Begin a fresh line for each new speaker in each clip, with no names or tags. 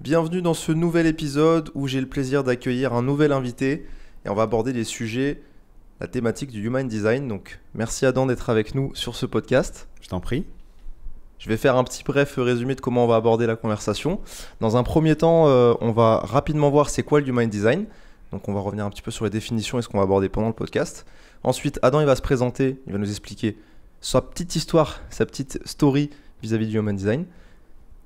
Bienvenue dans ce nouvel épisode où j'ai le plaisir d'accueillir un nouvel invité et on va aborder les sujets, la thématique du Human Design. Donc merci Adam d'être avec nous sur ce podcast.
Je t'en prie.
Je vais faire un petit bref résumé de comment on va aborder la conversation. Dans un premier temps, on va rapidement voir c'est quoi le Human Design. Donc on va revenir un petit peu sur les définitions et ce qu'on va aborder pendant le podcast. Ensuite, Adam il va se présenter, il va nous expliquer sa petite histoire, sa petite story vis-à-vis du Human Design.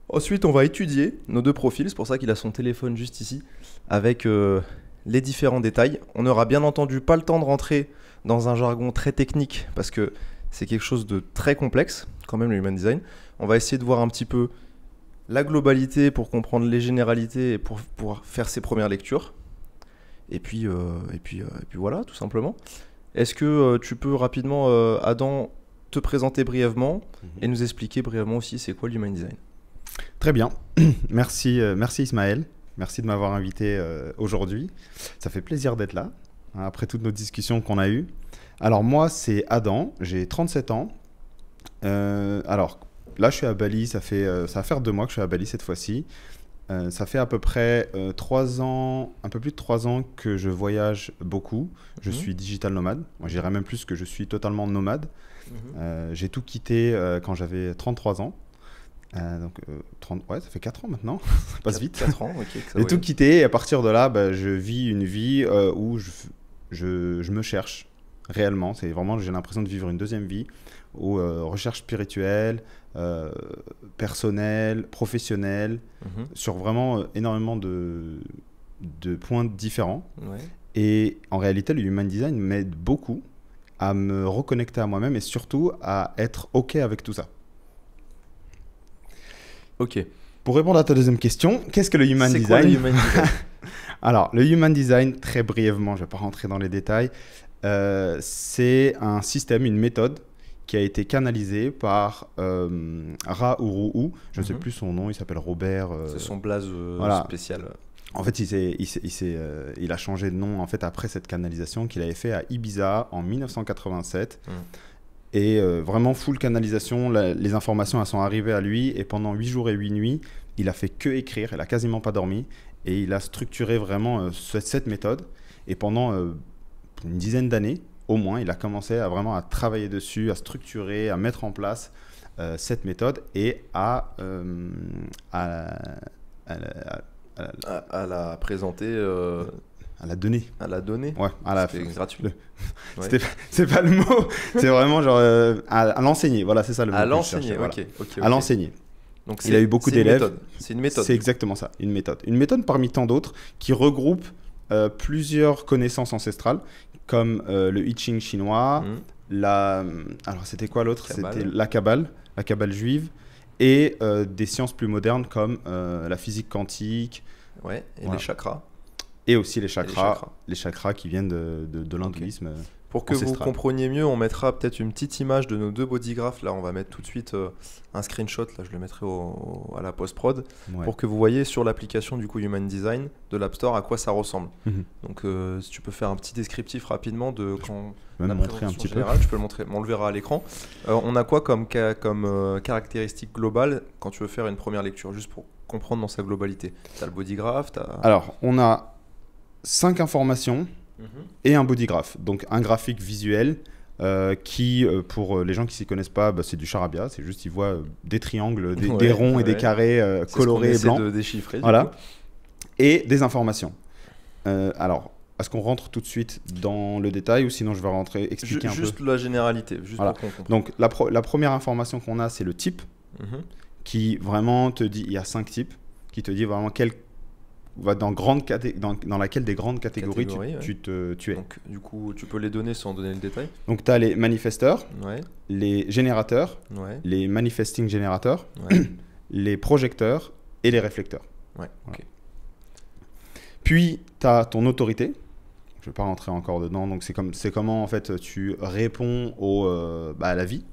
Ensuite, on va étudier nos deux profils, c'est pour ça qu'il a son téléphone juste ici, avec les différents détails. On n'aura bien entendu pas le temps de rentrer dans un jargon très technique, parce que c'est quelque chose de très complexe, quand même, le Human Design. On va essayer de voir un petit peu la globalité pour comprendre les généralités et pour pouvoir faire ses premières lectures. Et puis voilà, tout simplement. Est-ce que tu peux rapidement, Adam, te présenter brièvement et nous expliquer brièvement aussi c'est quoi le Human Design?
Très bien. Merci Ismaël. Merci de m'avoir invité aujourd'hui. Ça fait plaisir d'être là, hein, après toutes nos discussions qu'on a eues. Alors moi, c'est Adam, j'ai 37 ans. Alors là, je suis à Bali, ça va faire 2 mois que je suis à Bali cette fois-ci. Ça fait à peu près 3 ans, un peu plus de 3 ans que je voyage beaucoup. Je suis digital nomade. Moi, je dirais même plus que je suis totalement nomade. J'ai tout quitté quand j'avais 33 ans. Ouais, ça fait 4 ans maintenant, ça passe vite.
4 ans, ok.
J'ai tout quitté et à partir de là, je vis une vie où je me cherche réellement. C'est vraiment, j'ai l'impression de vivre une deuxième vie où recherche spirituelle, personnelle, professionnelle, sur vraiment énormément de points différents.
Ouais.
Et en réalité, le Human Design m'aide beaucoup à me reconnecter à moi-même et surtout à être OK avec tout ça.
Ok.
Pour répondre à ta deuxième question, qu'est-ce que le Human Design ?
C'est quoi le Human Design ?
Alors, le Human Design, très brièvement, je ne vais pas rentrer dans les détails, c'est un système, une méthode qui a été canalisée par Ra Uru Hu. Je ne sais plus son nom, il s'appelle Robert.
C'est son blaze spécial.
En fait, il a changé de nom en fait, après cette canalisation qu'il avait fait à Ibiza en 1987. Et vraiment full canalisation, les informations elles sont arrivées à lui et pendant 8 jours et 8 nuits, il a fait que écrire, il a quasiment pas dormi et il a structuré vraiment cette méthode et pendant une dizaine d'années au moins, il a commencé à vraiment à travailler dessus, à structurer, à mettre en place cette méthode et à
la présenter.
À la donner.
À la donner.
Ouais,
c'est gratuit.
Ouais. C'est pas le mot, c'est vraiment genre à l'enseigner. Voilà, c'est ça le mot.
À l'enseigner,
voilà.
ok.
À l'enseigner.
Donc
il a eu beaucoup d'élèves.
C'est une méthode.
C'est exactement ça, une méthode. Une méthode parmi tant d'autres qui regroupe plusieurs connaissances ancestrales, comme le I Ching chinois, alors c'était quoi l'autre ? C'était la Kabbale juive, et des sciences plus modernes comme la physique quantique.
Ouais, et
voilà.
Les chakras.
Et aussi les chakras qui viennent de l'hindouisme.
Okay. Pour que vous compreniez mieux, on mettra peut-être une petite image de nos deux bodygraphes. Là, on va mettre tout de suite un screenshot. Là, je le mettrai à la post-prod pour que vous voyez sur l'application du coup Human Design de l'App Store à quoi ça ressemble. Donc, si tu peux faire un petit descriptif rapidement de quand
la présentation
générale, tu peux le montrer. On le verra à l'écran. On a quoi comme caractéristique globale quand tu veux faire une première lecture, juste pour comprendre dans sa globalité. Tu as le bodygraph.
Alors, on a 5 informations et un bodygraph, donc un graphique visuel qui, pour les gens qui ne s'y connaissent pas, c'est du charabia, c'est juste ils voient des triangles, des ronds et des carrés colorés et blancs.
De déchiffrer.
Voilà. Et des informations. Alors, est-ce qu'on rentre tout de suite dans le détail ou sinon je vais expliquer un peu ?
Juste la généralité. Juste
voilà.
pour qu'on comprenne.
Donc, la première information qu'on a, c'est le type qui vraiment te dit, il y a 5 types, qui te dit vraiment dans laquelle des grandes catégories tu es.
Donc, du coup, tu peux les donner sans donner le détail.
Donc, tu as les manifesteurs, les générateurs, les manifesting générateurs, les projecteurs et les réflecteurs.
Ouais, ok.
Puis, tu as ton autorité. Je ne vais pas rentrer encore dedans. Donc, c'est comment en fait, tu réponds à la vie,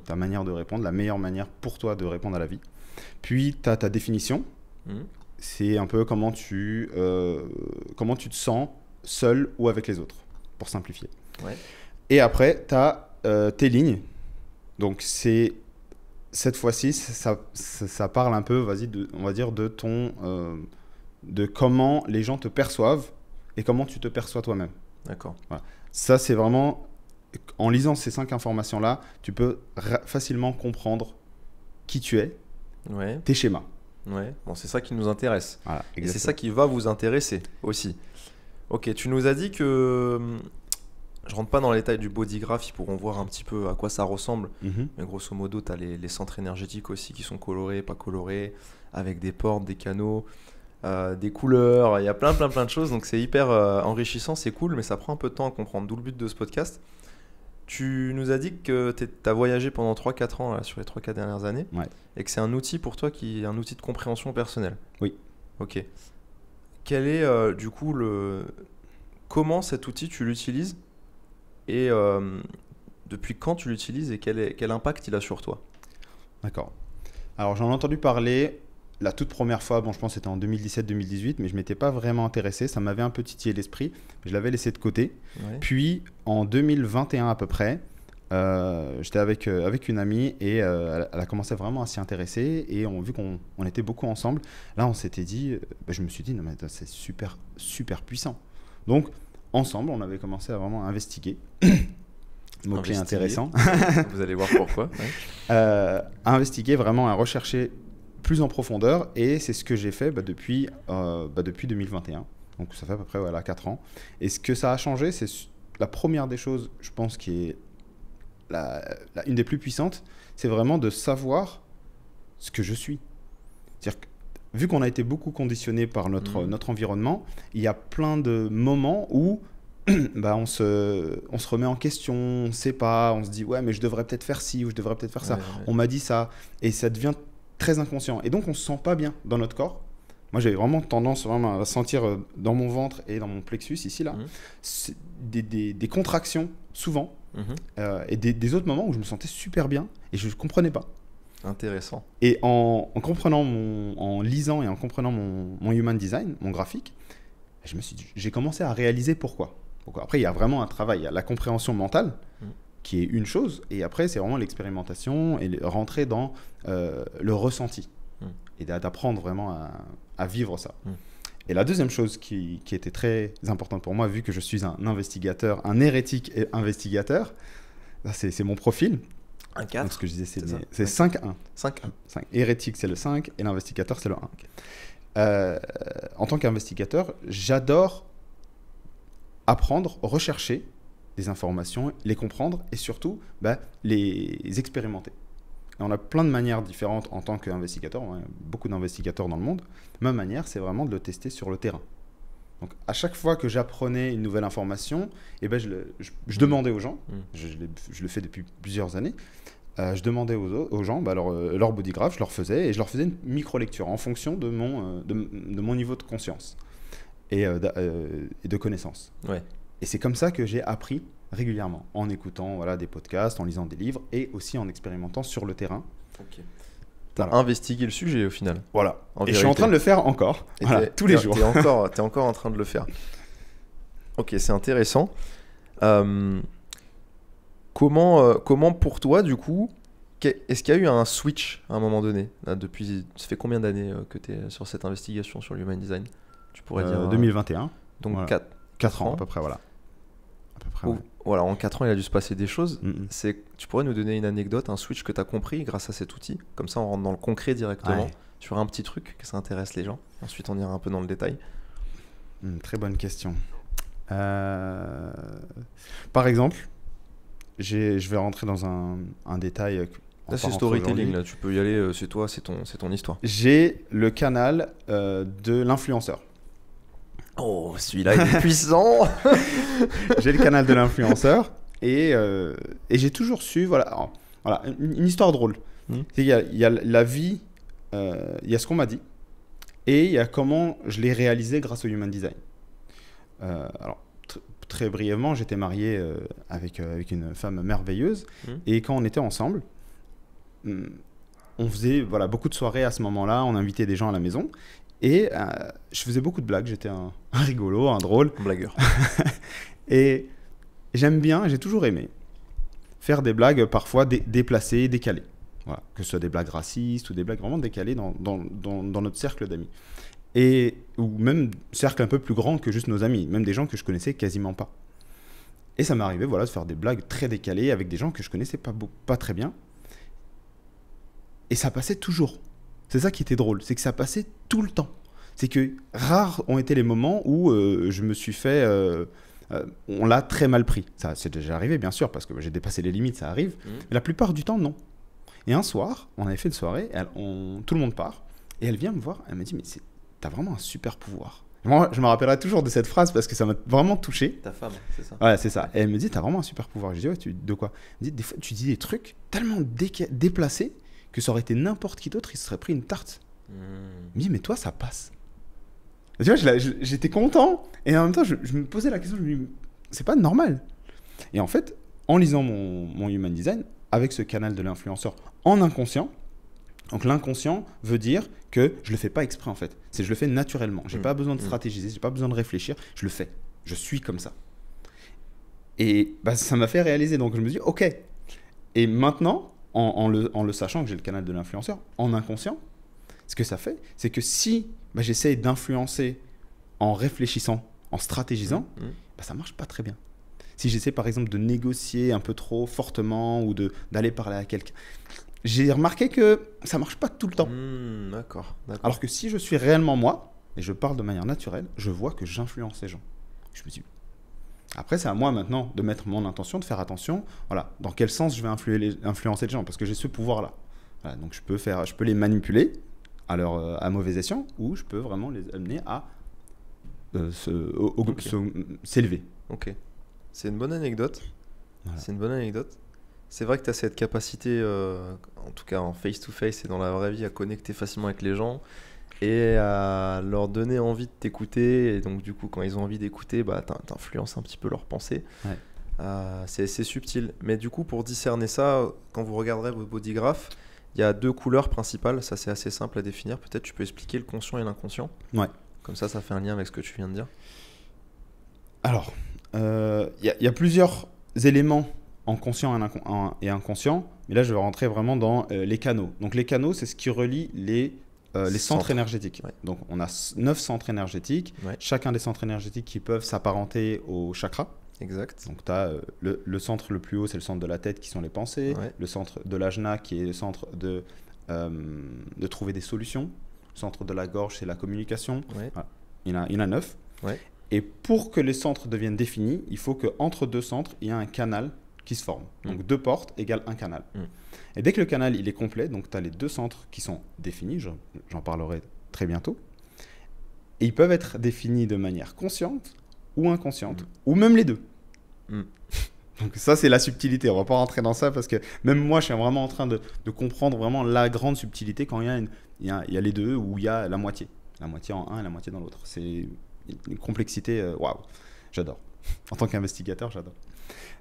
ta manière de répondre, la meilleure manière pour toi de répondre à la vie. Puis, tu as ta définition. C'est un peu comment tu te sens seul ou avec les autres, pour simplifier. Et après, tu as tes lignes. Donc, c'est cette fois-ci, ça parle un peu, vas-y, on va dire, de comment les gens te perçoivent et comment tu te perçois toi-même.
D'accord.
Voilà. Ça, c'est vraiment, en lisant ces 5 informations-là, tu peux facilement comprendre qui tu es,
Ouais.
tes schémas.
Ouais. Bon, c'est ça qui nous intéresse.
Voilà,
Et c'est
exactement.
ça qui va vous intéresser aussi. Ok, tu nous as dit que je rentre pas dans les détails du bodygraph, ils pourront voir un petit peu à quoi ça ressemble.
Mhm.
Mais grosso modo, tu as les centres énergétiques aussi qui sont colorés, pas colorés, avec des portes, des canaux, des couleurs. Il y a plein de choses. Donc c'est hyper enrichissant, c'est cool, mais ça prend un peu de temps à comprendre. D'où le but de ce podcast. Tu nous as dit que tu as voyagé pendant 3-4 ans là, sur les 3-4 dernières années.
Ouais.
Et que c'est un outil pour toi qui est un outil de compréhension personnelle.
Oui.
Ok. Quel est du coup comment cet outil tu l'utilises et depuis quand tu l'utilises et quel impact il a sur toi?
D'accord. Alors, j'en ai entendu parler la toute première fois, bon, je pense que c'était en 2017-2018, mais je ne m'étais pas vraiment intéressé. Ça m'avait un peu titillé l'esprit, mais je l'avais laissé de côté.
Ouais.
Puis, en 2021 à peu près, j'étais avec une amie et elle a commencé vraiment à s'y intéresser. Et vu qu'on était beaucoup ensemble, là, on s'était dit, je me suis dit, non, mais c'est super, super puissant. Donc, ensemble, on avait commencé à vraiment investiguer. Mot-clé intéressant.
Vous allez voir pourquoi. Ouais.
À investiguer vraiment, à rechercher plus en profondeur. Et c'est ce que j'ai fait depuis 2021. Donc, ça fait à peu près 4 ans. Et ce que ça a changé, c'est la première des choses, je pense, qui est une des plus puissantes, c'est vraiment de savoir ce que je suis. C'est-à-dire que, vu qu'on a été beaucoup conditionné par notre environnement, il y a plein de moments où on se remet en question, on ne sait pas, on se dit ouais mais je devrais peut-être faire ci ou je devrais peut-être faire ça, on m'a dit ça, et ça devient très inconscient. Et donc on ne se sent pas bien dans notre corps. Moi j'avais vraiment tendance à sentir dans mon ventre et dans mon plexus ici là, des contractions souvent, et des autres moments où je me sentais super bien et je ne comprenais pas.
Intéressant.
Et en lisant et en comprenant mon human design, mon graphique, j'ai commencé à réaliser pourquoi. Donc après, il y a vraiment un travail. Il y a la compréhension mentale, qui est une chose, et après, c'est vraiment l'expérimentation et rentrer dans le ressenti, et d'apprendre vraiment à vivre ça. Et la deuxième chose qui était très importante pour moi, vu que je suis un investigateur, un hérétique et investigateur, c'est mon profil.
Un 4.
Donc, ce que je disais, c'est 5-1.
5.
Hérétique, c'est le 5, et l'investigateur, c'est le 1.
Okay.
En tant qu'investigateur, j'adore apprendre, rechercher des informations, les comprendre et surtout les expérimenter. Et on a plein de manières différentes en tant qu'investigateur, on a beaucoup d'investigateurs dans le monde. Ma manière, c'est vraiment de le tester sur le terrain. Donc à chaque fois que j'apprenais une nouvelle information, je demandais aux gens, je le fais depuis plusieurs années, je demandais aux gens leur bodygraph, je leur faisais une micro-lecture en fonction de mon niveau de conscience et de connaissance.
Ouais.
Et c'est comme ça que j'ai appris régulièrement, en écoutant des podcasts, en lisant des livres et aussi en expérimentant sur le terrain.
Ok. T'as investigué le sujet au final.
Voilà.
En
et je suis en train de le faire encore, tous les jours.
T'es encore en train de le faire. Ok, c'est intéressant. Comment pour toi, du coup, est-ce qu'il y a eu un switch à un moment donné là, ça fait combien d'années que tu es sur cette investigation sur l'human design? Tu pourrais dire
2021.
Donc
voilà. 4 ans
ans
à peu près, voilà.
Voilà, en 4 ans, il a dû se passer des choses. Tu pourrais nous donner une anecdote, un switch que tu as compris grâce à cet outil? Comme ça, on rentre dans le concret directement sur un petit truc que ça intéresse les gens. Ensuite, on ira un peu dans le détail.
Très bonne question. Par exemple, je vais rentrer dans un détail.
Là, c'est storytelling. Là, tu peux y aller. C'est toi, c'est ton histoire.
J'ai le canal de l'influenceur.
Oh, celui-là, il est puissant.
J'ai le canal de l'influenceur et j'ai toujours su, voilà une histoire drôle. Il y a la vie, il y a ce qu'on m'a dit et il y a comment je l'ai réalisé grâce au Human Design. Alors, très brièvement, j'étais marié avec une femme merveilleuse et quand on était ensemble, on faisait beaucoup de soirées à ce moment-là, on invitait des gens à la maison. Et je faisais beaucoup de blagues, j'étais un rigolo, un drôle.
Un blagueur.
Et j'ai toujours aimé faire des blagues parfois déplacées, décalées. Voilà. Que ce soit des blagues racistes ou des blagues vraiment décalées dans notre cercle d'amis. Ou même cercle un peu plus grand que juste nos amis, même des gens que je connaissais quasiment pas. Et ça m'est arrivé de faire des blagues très décalées avec des gens que je connaissais pas très bien. Et ça passait toujours. C'est ça qui était drôle, c'est que ça passait tout le temps. C'est que rares ont été les moments où je me suis fait... on l'a très mal pris. Ça, c'est déjà arrivé, bien sûr, parce que j'ai dépassé les limites, ça arrive. Mais la plupart du temps, non. Et un soir, on avait fait une soirée, tout le monde part, et elle vient me voir, elle me dit, mais t'as vraiment un super pouvoir. Moi, je me rappellerai toujours de cette phrase parce que ça m'a vraiment touché.
Ta femme, c'est ça?
Ouais, c'est ça. Et elle me dit, t'as vraiment un super pouvoir. Je dis, ouais, de quoi? Elle me dit, des fois, tu dis des trucs tellement déplacés que ça aurait été n'importe qui d'autre, il se serait pris une tarte. Elle me dit, mais toi, ça passe. Et tu vois, j'étais content, et en même temps, je me posais la question, je me dis, c'est pas normal. Et en fait, en lisant mon Human Design, avec ce canal de l'influenceur en inconscient, donc l'inconscient veut dire que je le fais pas exprès en fait. Je le fais naturellement. J'ai pas besoin de stratégiser, j'ai pas besoin de réfléchir. Je le fais. Je suis comme ça. Et ça m'a fait réaliser. Donc je me dis ok. Et maintenant, en le sachant que j'ai le canal de l'influenceur en inconscient, ce que ça fait, c'est que si j'essaye d'influencer en réfléchissant, en stratégisant, ça marche pas très bien. Si j'essaie par exemple de négocier un peu trop fortement ou d'aller parler à quelqu'un, j'ai remarqué que ça marche pas tout le temps.
D'accord.
Alors que si je suis réellement moi, et je parle de manière naturelle, je vois que j'influence les gens. Je me dis, après c'est à moi maintenant de mettre mon intention, de faire attention, voilà, dans quel sens je vais influencer les gens, parce que j'ai ce pouvoir-là. Voilà, donc je peux les manipuler à mauvais escient, ou je peux vraiment les amener à s'élever.
Ok. C'est une bonne anecdote.
Voilà.
C'est une bonne anecdote. C'est vrai que tu as cette capacité, en tout cas en face-to-face et dans la vraie vie, à connecter facilement avec les gens et à leur donner envie de t'écouter. Et donc, du coup, quand ils ont envie d'écouter, t'influences un petit peu leurs pensées. Ouais. C'est subtil. Mais du coup, pour discerner ça, quand vous regarderez vos bodygraphes, il y a 2 couleurs principales. Ça, c'est assez simple à définir. Peut-être tu peux expliquer le conscient et l'inconscient.
Ouais.
Comme ça fait un lien avec ce que tu viens de dire.
Alors, y a plusieurs éléments en conscient et inconscient, mais là je vais rentrer vraiment dans les canaux. Donc les canaux, c'est ce qui relie les centres énergétiques. Ouais. Donc on a 9 centres énergétiques, chacun des centres énergétiques qui peuvent s'apparenter au chakra.
Exact.
Donc tu as le centre le plus haut, c'est le centre de la tête qui sont les pensées, le centre de l'ajna qui est le centre de trouver des solutions, le centre de la gorge c'est la communication. Voilà. Il y en a 9. Et pour que les centres deviennent définis, il faut qu'entre 2 centres, il y ait un canal qui se forme. Donc 2 portes égale un canal. Et dès que le canal il est complet, donc tu as les 2 centres qui sont définis, j'en parlerai très bientôt, et ils peuvent être définis de manière consciente ou inconsciente, ou même les deux. Donc ça c'est la subtilité, on va pas rentrer dans ça parce que même moi je suis vraiment en train de comprendre vraiment la grande subtilité quand il y a les deux ou il y a la moitié en un et la moitié dans l'autre. C'est une complexité, waouh, j'adore. En tant qu'investigateur, j'adore.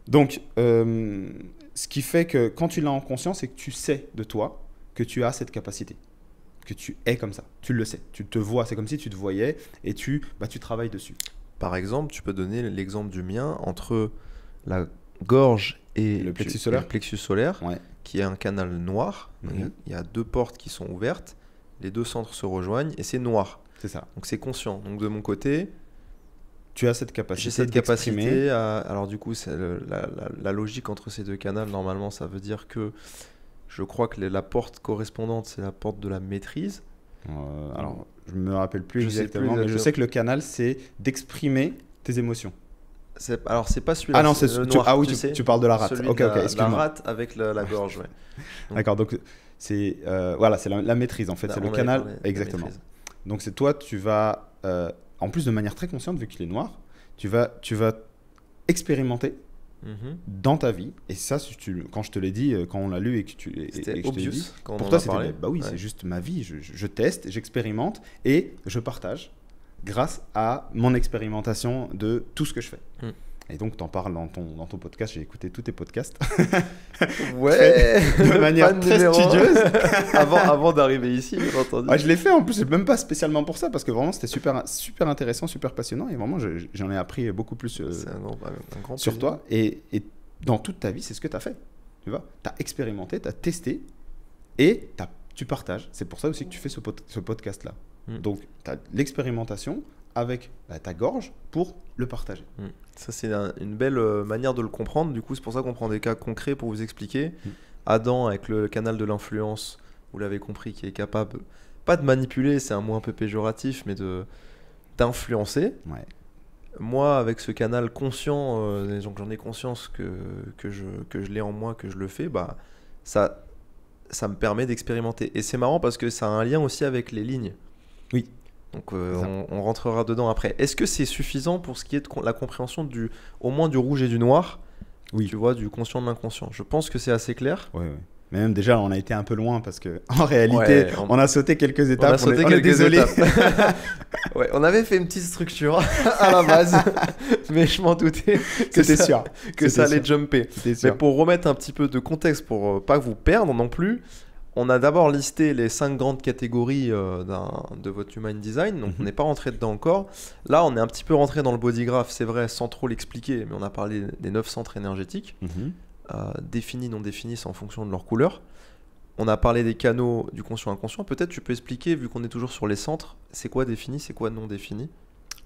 Donc, ce qui fait que quand tu l'as en conscience, c'est que tu sais de toi que tu as cette capacité, que tu es comme ça. Tu le sais, tu te vois, c'est comme si tu te voyais et tu travailles dessus.
Par exemple, tu peux donner l'exemple du mien entre la gorge et
le plexus
solaire qui est un canal noir. Il y a 2 portes qui sont ouvertes, les 2 centres se rejoignent et c'est noir.
C'est ça.
Donc c'est conscient. Donc de mon côté,
tu as cette capacité.
J'ai cette capacité alors du coup, c'est la logique entre ces 2 canaux, normalement, ça veut dire que je crois que la porte correspondante, c'est la porte de la maîtrise.
Alors, je me rappelle plus exactement, mais je sais que le canal, c'est d'exprimer tes émotions.
Alors, c'est pas celui-là.
Ah non, c'est le noir. Tu parles de la rate. Ok,
excuse-moi. La rate avec la gorge, Donc,
d'accord, donc c'est c'est la maîtrise en fait, c'est le canal. Exactement. Donc c'est toi, tu vas, en plus de manière très consciente, vu qu'il est noir, tu vas expérimenter dans ta vie. Et ça, quand je te l'ai dit, quand on l'a lu et que
c'était obvious.
Pour toi, c'était c'est juste ma vie. Je teste, j'expérimente et je partage grâce à mon expérimentation de tout ce que je fais. Et donc, tu en parles dans ton podcast. J'ai écouté tous tes podcasts.
Ouais.
De manière très studieuse.
avant d'arriver ici, bien entendu.
Je l'ai fait en plus, même pas spécialement pour ça, parce que vraiment, c'était super, super intéressant, super passionnant. Et vraiment, j'en ai appris beaucoup plus
un grand
sur toi. Et dans toute ta vie, c'est ce que tu as fait. Tu vois, tu as expérimenté, tu as testé. et tu partages. C'est pour ça aussi que tu fais ce podcast-là. Donc, tu as l'expérimentation avec ta gorge pour le partager.
Ça, c'est une belle manière de le comprendre. Du coup, c'est pour ça qu'on prend des cas concrets pour vous expliquer. Adam, avec le canal de l'influence, vous l'avez compris, qui est capable, pas de manipuler, c'est un mot un peu péjoratif, mais d'influencer.
Ouais.
Moi, avec ce canal conscient, donc j'en ai conscience que je l'ai en moi, que je le fais, bah, ça me permet d'expérimenter. Et c'est marrant parce que ça a un lien aussi avec les lignes.
Oui.
Donc on rentrera dedans après. Est-ce que c'est suffisant pour ce qui est de la compréhension au moins du rouge et du noir?
Oui.
Tu vois, du conscient de l'inconscient. Je pense que c'est assez clair.
Oui, oui. Mais même déjà, on a été un peu loin parce que en réalité, on a sauté quelques étapes.
On est désolé. Ouais, on avait fait une petite structure à la base, mais je m'en doutais que ça allait jumper. Mais pour remettre un petit peu de contexte, pour pas vous perdre non plus, on a d'abord listé les 5 grandes catégories de votre Human Design, donc on n'est pas rentré dedans encore. Là, on est un petit peu rentré dans le body graph, c'est vrai, sans trop l'expliquer, mais on a parlé des 9 centres énergétiques. Définis, non définis, c'est en fonction de leur couleur. On a parlé des canaux du conscient-inconscient. Peut-être tu peux expliquer, vu qu'on est toujours sur les centres, c'est quoi défini, c'est quoi non défini?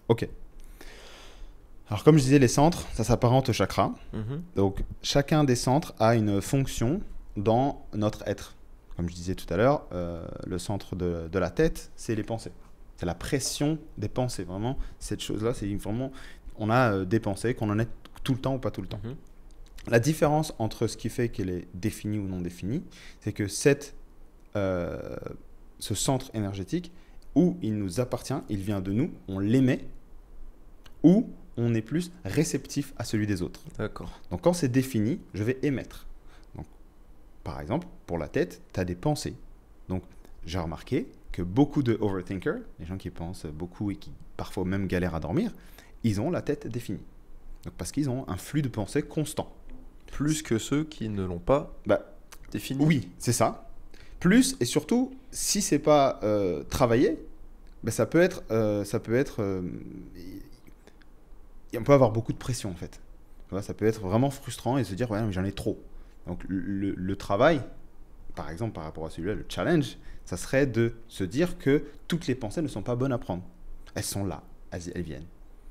Ok. Alors comme je disais, les centres, ça s'apparente au chakra. Donc chacun des centres a une fonction dans notre être. Comme je disais tout à l'heure, le centre de la tête, c'est les pensées. C'est la pression des pensées, vraiment. Cette chose-là, c'est vraiment... On a des pensées, qu'on en ait tout le temps ou pas tout le temps. La différence entre ce qui fait qu'elle est définie ou non définie, c'est que ce centre énergétique, où il nous appartient, il vient de nous, on l'émet, ou on est plus réceptif à celui des autres.
D'accord.
Donc quand c'est défini, je vais émettre. Donc, par exemple, pour la tête, tu as des pensées. Donc j'ai remarqué que beaucoup de overthinkers, les gens qui pensent beaucoup et qui parfois même galèrent à dormir, ils ont la tête définie. Donc, parce qu'ils ont un flux de pensées constant.
Plus que ceux qui ne l'ont pas défini.
Oui, c'est ça. Plus, et surtout, si c'est pas travaillé, ça peut être... on peut avoir beaucoup de pression, en fait. Ça peut être vraiment frustrant et se dire, ouais, mais j'en ai trop. Donc, le travail, par exemple, par rapport à celui-là, le challenge, ça serait de se dire que toutes les pensées ne sont pas bonnes à prendre. Elles sont là, elles viennent.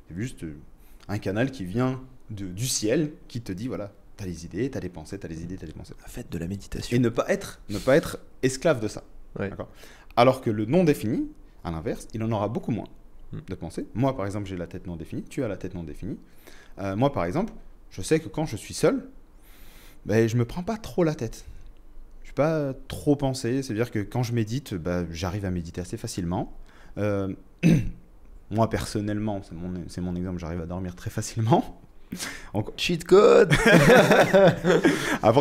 C'est juste un canal qui vient du ciel, qui te dit, voilà, t'as les idées, t'as les pensées, t'as les idées, t'as les pensées.
Faites de la méditation.
Et ne pas être esclave de ça.
Ouais.
Alors que le non défini, à l'inverse, il en aura beaucoup moins de pensées. Moi, par exemple, j'ai la tête non définie. Tu as la tête non définie. Moi, par exemple, je sais que quand je suis seul, je me prends pas trop la tête. Je suis pas trop pensé. C'est-à-dire que quand je médite, j'arrive à méditer assez facilement. Moi, personnellement, c'est mon exemple, j'arrive à dormir très facilement.
Cheat code.
Après,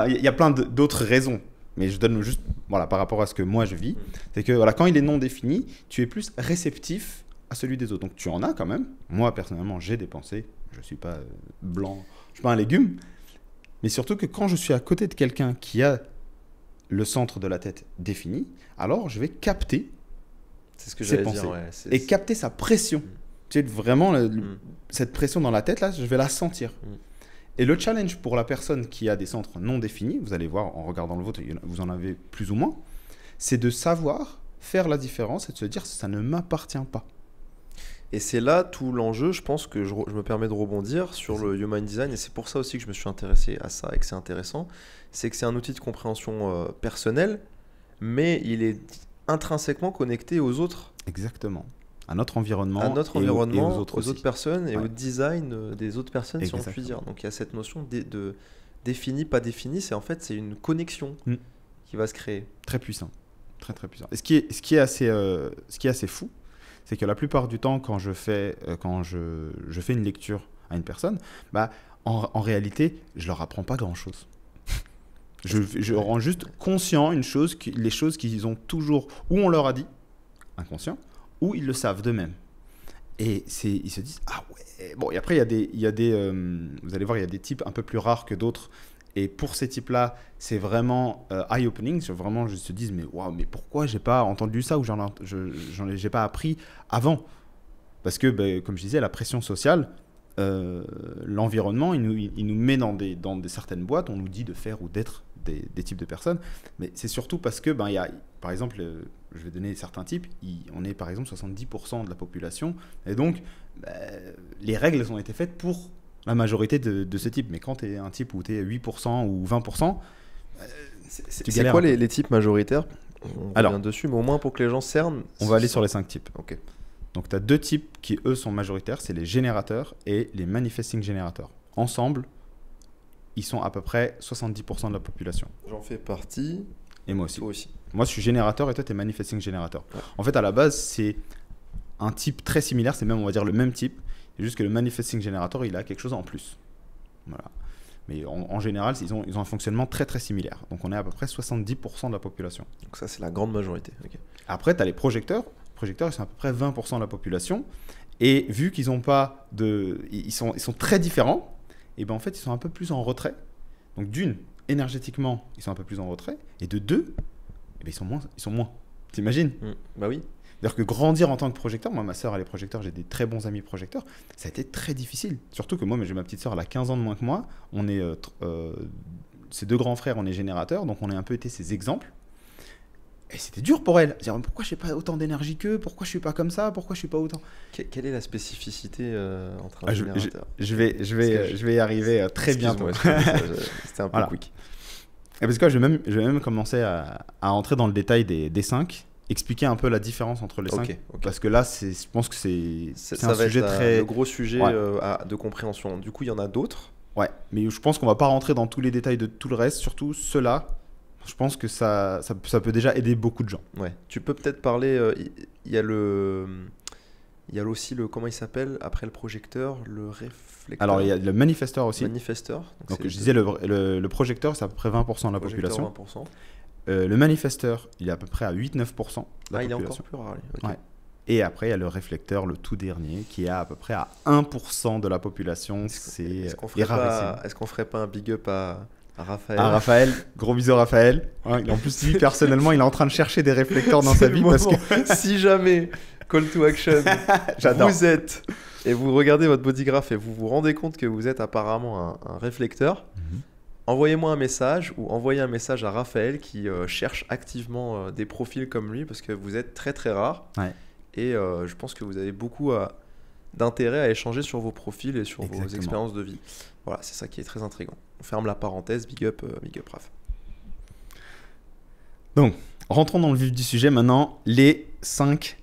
il y a plein d'autres raisons, mais je donne juste, voilà, par rapport à ce que moi je vis, c'est que voilà, quand il est non défini, tu es plus réceptif à celui des autres. Donc tu en as quand même. Moi personnellement, j'ai des pensées. Je suis pas blanc, je suis pas un légume, mais surtout que quand je suis à côté de quelqu'un qui a le centre de la tête défini, alors je vais capter ses pensées et capter sa pression. Tu sais, vraiment, cette pression dans la tête, là, je vais la sentir. Et le challenge pour la personne qui a des centres non définis, vous allez voir en regardant le vôtre, vous en avez plus ou moins, c'est de savoir faire la différence et de se dire ça ne m'appartient pas.
Et c'est là tout l'enjeu, je pense que je me permets de rebondir sur le Human Design, et c'est pour ça aussi que je me suis intéressé à ça et que c'est intéressant, c'est que c'est un outil de compréhension personnelle, mais il est intrinsèquement connecté aux autres.
Exactement. À notre environnement,
et aux
autres
personnes et au design des autres personnes, exactement, si on peut dire. Donc il y a cette notion de défini, pas défini, c'est une connexion qui va se créer.
Très puissant, très très puissant. Et ce qui est assez fou, c'est que la plupart du temps, quand je fais une lecture à une personne, en réalité, je leur apprends pas grand-chose. Je rends juste conscient les choses qu'ils ont toujours, ou on leur a dit, inconscient, ou ils le savent d'eux-mêmes. Et ils se disent, ah ouais. Bon, et après, vous allez voir, il y a des types un peu plus rares que d'autres. Et pour ces types-là, c'est vraiment eye-opening. Vraiment, je se dis, mais waouh, mais pourquoi j'ai pas entendu ça ou j'ai pas appris avant? Parce que, comme je disais, la pression sociale, l'environnement, il nous met dans certaines boîtes. On nous dit de faire ou d'être des types de personnes, mais c'est surtout parce que, il y a, par exemple, je vais donner certains types, on est par exemple 70% de la population, et donc les règles ont été faites pour la majorité de ce type. Mais quand tu es un type où tu es 8% ou 20%,
c'est quoi les types majoritaires? On
Alors,
revient dessus, mais au moins pour que les gens cernent.
On va aller sur les 5 types.
Ok.
Donc, tu as 2 types qui, eux, sont majoritaires. C'est les générateurs et les manifesting générateurs. Ensemble, ils sont à peu près 70% de la population.
J'en fais partie.
Et moi aussi.
Toi aussi.
Moi, je suis générateur et toi, tu es manifesting générateur.
Ouais.
En fait, à la base, c'est un type très similaire. C'est même, on va dire, le même type. C'est juste que le manifesting générateur, il a quelque chose en plus. Voilà. Mais en général, ils ont un fonctionnement très, très similaire. Donc, on est à peu près 70% de la population.
Donc ça, c'est la grande majorité. Okay.
Après, tu as les projecteurs. Les projecteurs, ils sont à peu près 20% de la population. Et vu qu'ils n'ont pas de... Ils sont très différents, et en fait, ils sont un peu plus en retrait. Donc, d'une, énergétiquement, ils sont un peu plus en retrait. Et de deux, ils sont moins. T'imagines ?
Bah oui.
C'est-à-dire que grandir en tant que projecteur, moi, ma sœur, elle est projecteur, j'ai des très bons amis projecteurs, ça a été très difficile. Surtout que moi, j'ai ma petite sœur, elle a 15 ans de moins que moi. On est, ses 2 grands frères, on est générateurs, donc on a un peu été ses exemples. Et c'était dur pour elle. Dire, pourquoi je n'ai pas autant d'énergie qu'eux ? Pourquoi je ne suis pas comme ça ? Pourquoi je ne suis pas autant ?
Quelle est la spécificité entre un générateur ?
je vais y arriver très bientôt.
C'était un peu quick.
Et parce que je vais même commencer à entrer dans le détail des 5. Expliquer un peu la différence entre les 5 parce que là je pense que c'est un sujet très...
le gros sujet de compréhension. Du coup il y en a d'autres,
mais je pense qu'on va pas rentrer dans tous les détails de tout le reste, surtout ceux-là. Je pense que ça peut déjà aider beaucoup de gens.
Tu peux peut-être parler, il y a aussi le, comment il s'appelle après le projecteur, le réflecteur.
Alors il y a le manifesteur aussi.
Donc
je disais le projecteur, c'est à peu près 20% de la population.
20%.
Le manifesteur, il est à peu près à 8-9% de la population.
Il est encore plus rare.
Okay. Et après, il y a le réflecteur, le tout dernier, qui est à peu près à 1% de la population. Est-ce qu'on
ferait pas un big up à Raphaël?
À Raphaël, gros bisous à Raphaël. En plus, lui, personnellement, il est en train de chercher des réflecteurs dans sa vie. Parce que
si jamais, call to action, vous êtes, et vous regardez votre bodygraph et vous vous rendez compte que vous êtes apparemment un réflecteur, envoyez-moi un message ou envoyez un message à Raphaël qui cherche activement des profils comme lui parce que vous êtes très très rare et je pense que vous avez beaucoup d'intérêt à échanger sur vos profils et sur vos expériences de vie. Voilà, c'est ça qui est très intriguant. On ferme la parenthèse, big up Raph.
Donc, rentrons dans le vif du sujet maintenant, les 5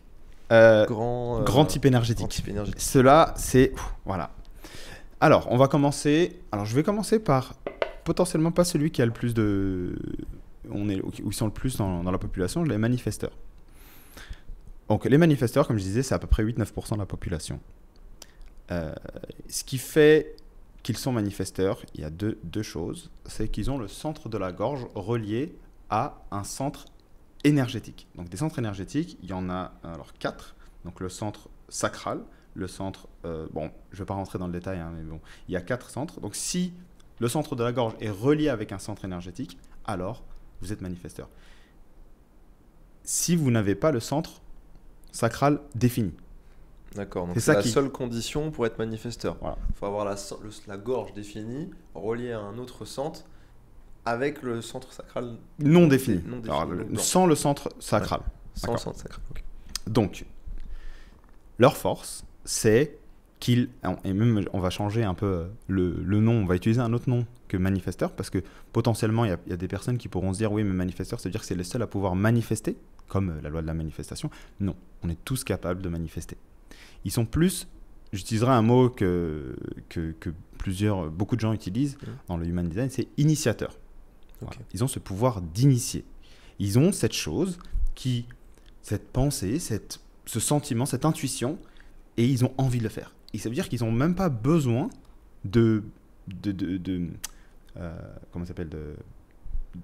grands types énergétiques. Ceux-là, c'est... Voilà. Alors, on va commencer... Alors, je vais commencer par... potentiellement pas celui qui a le plus de... où ils sont le plus dans la population, les manifesteurs. Donc les manifesteurs, comme je disais, c'est à peu près 8-9% de la population. Ce qui fait qu'ils sont manifesteurs, il y a deux choses. C'est qu'ils ont le centre de la gorge relié à un centre énergétique. Donc des centres énergétiques, il y en a 4. Donc le centre sacral, le centre... je ne vais pas rentrer dans le détail, mais bon, il y a 4 centres. Donc si le centre de la gorge est relié avec un centre énergétique, alors vous êtes manifesteur. Si vous n'avez pas le centre sacral défini.
D'accord, donc c'est la seule condition pour être manifesteur. Voilà. Il faut avoir la gorge définie, reliée à un autre centre, avec le centre sacral
non défini. Alors, sans le centre sacral.
Ouais. Sans le centre sacral, ok.
Donc, leur force, c'est qu'ils... Et même, on va changer un peu le nom, on va utiliser un autre nom que manifesteur, parce que potentiellement, il y a des personnes qui pourront se dire, oui, mais manifesteur, ça veut dire que c'est les seuls à pouvoir manifester, comme la loi de la manifestation. Non, on est tous capables de manifester. Ils sont plus, j'utiliserai un mot que beaucoup de gens utilisent dans le human design, c'est initiateur. Okay. Voilà. Ils ont ce pouvoir d'initier. Ils ont cette chose, cette pensée, ce sentiment, cette intuition, et ils ont envie de le faire. Et ça veut dire qu'ils n'ont même pas besoin comment ça s'appelle,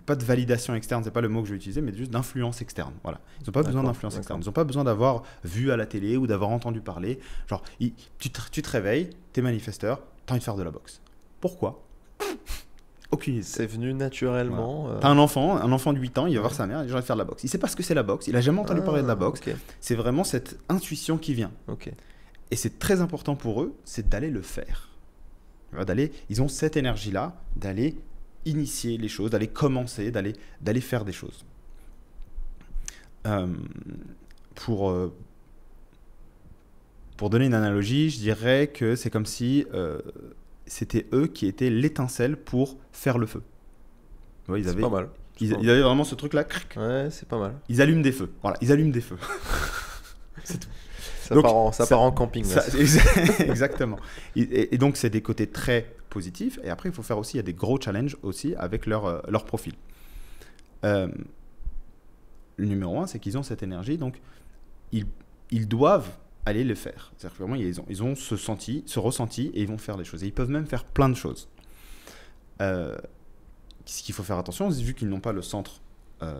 pas de validation externe, c'est pas le mot que je vais utiliser, mais juste d'influence externe. Voilà. Ils n'ont pas besoin d'influence externe. Ils n'ont pas besoin d'avoir vu à la télé ou d'avoir entendu parler. Genre, tu te réveilles, t'es manifesteur, t'as envie de faire de la boxe. Pourquoi ? Aucune idée.
C'est venu naturellement.
Voilà. T'as un enfant de 8 ans, il va voir sa mère, il a envie de faire de la boxe. Il sait pas ce que c'est la boxe, il a jamais entendu parler de la boxe. Okay. C'est vraiment cette intuition qui vient.
Okay.
Et c'est très important pour eux, c'est d'aller le faire. Ils ont cette énergie-là d'aller initier les choses, d'aller commencer, d'aller faire des choses. Pour donner une analogie, je dirais que c'est comme si c'était eux qui étaient l'étincelle pour faire le feu. Ouais,
C'est pas mal.
Ils avaient vraiment ce truc-là.
Ouais, c'est pas mal.
Ils allument des feux. Voilà, ils allument des feux. C'est tout.
Ça part en camping.
Ça, exactement. Et donc, c'est des côtés très positifs. Et après, il faut faire aussi, il y a des gros challenges aussi avec leur profil. Le numéro 1, c'est qu'ils ont cette énergie. Donc, ils doivent aller le faire. C'est-à-dire que vraiment, ils ont ce ressenti et ils vont faire des choses. Et ils peuvent même faire plein de choses. Ce qu'il faut faire attention, vu qu'ils n'ont pas le centre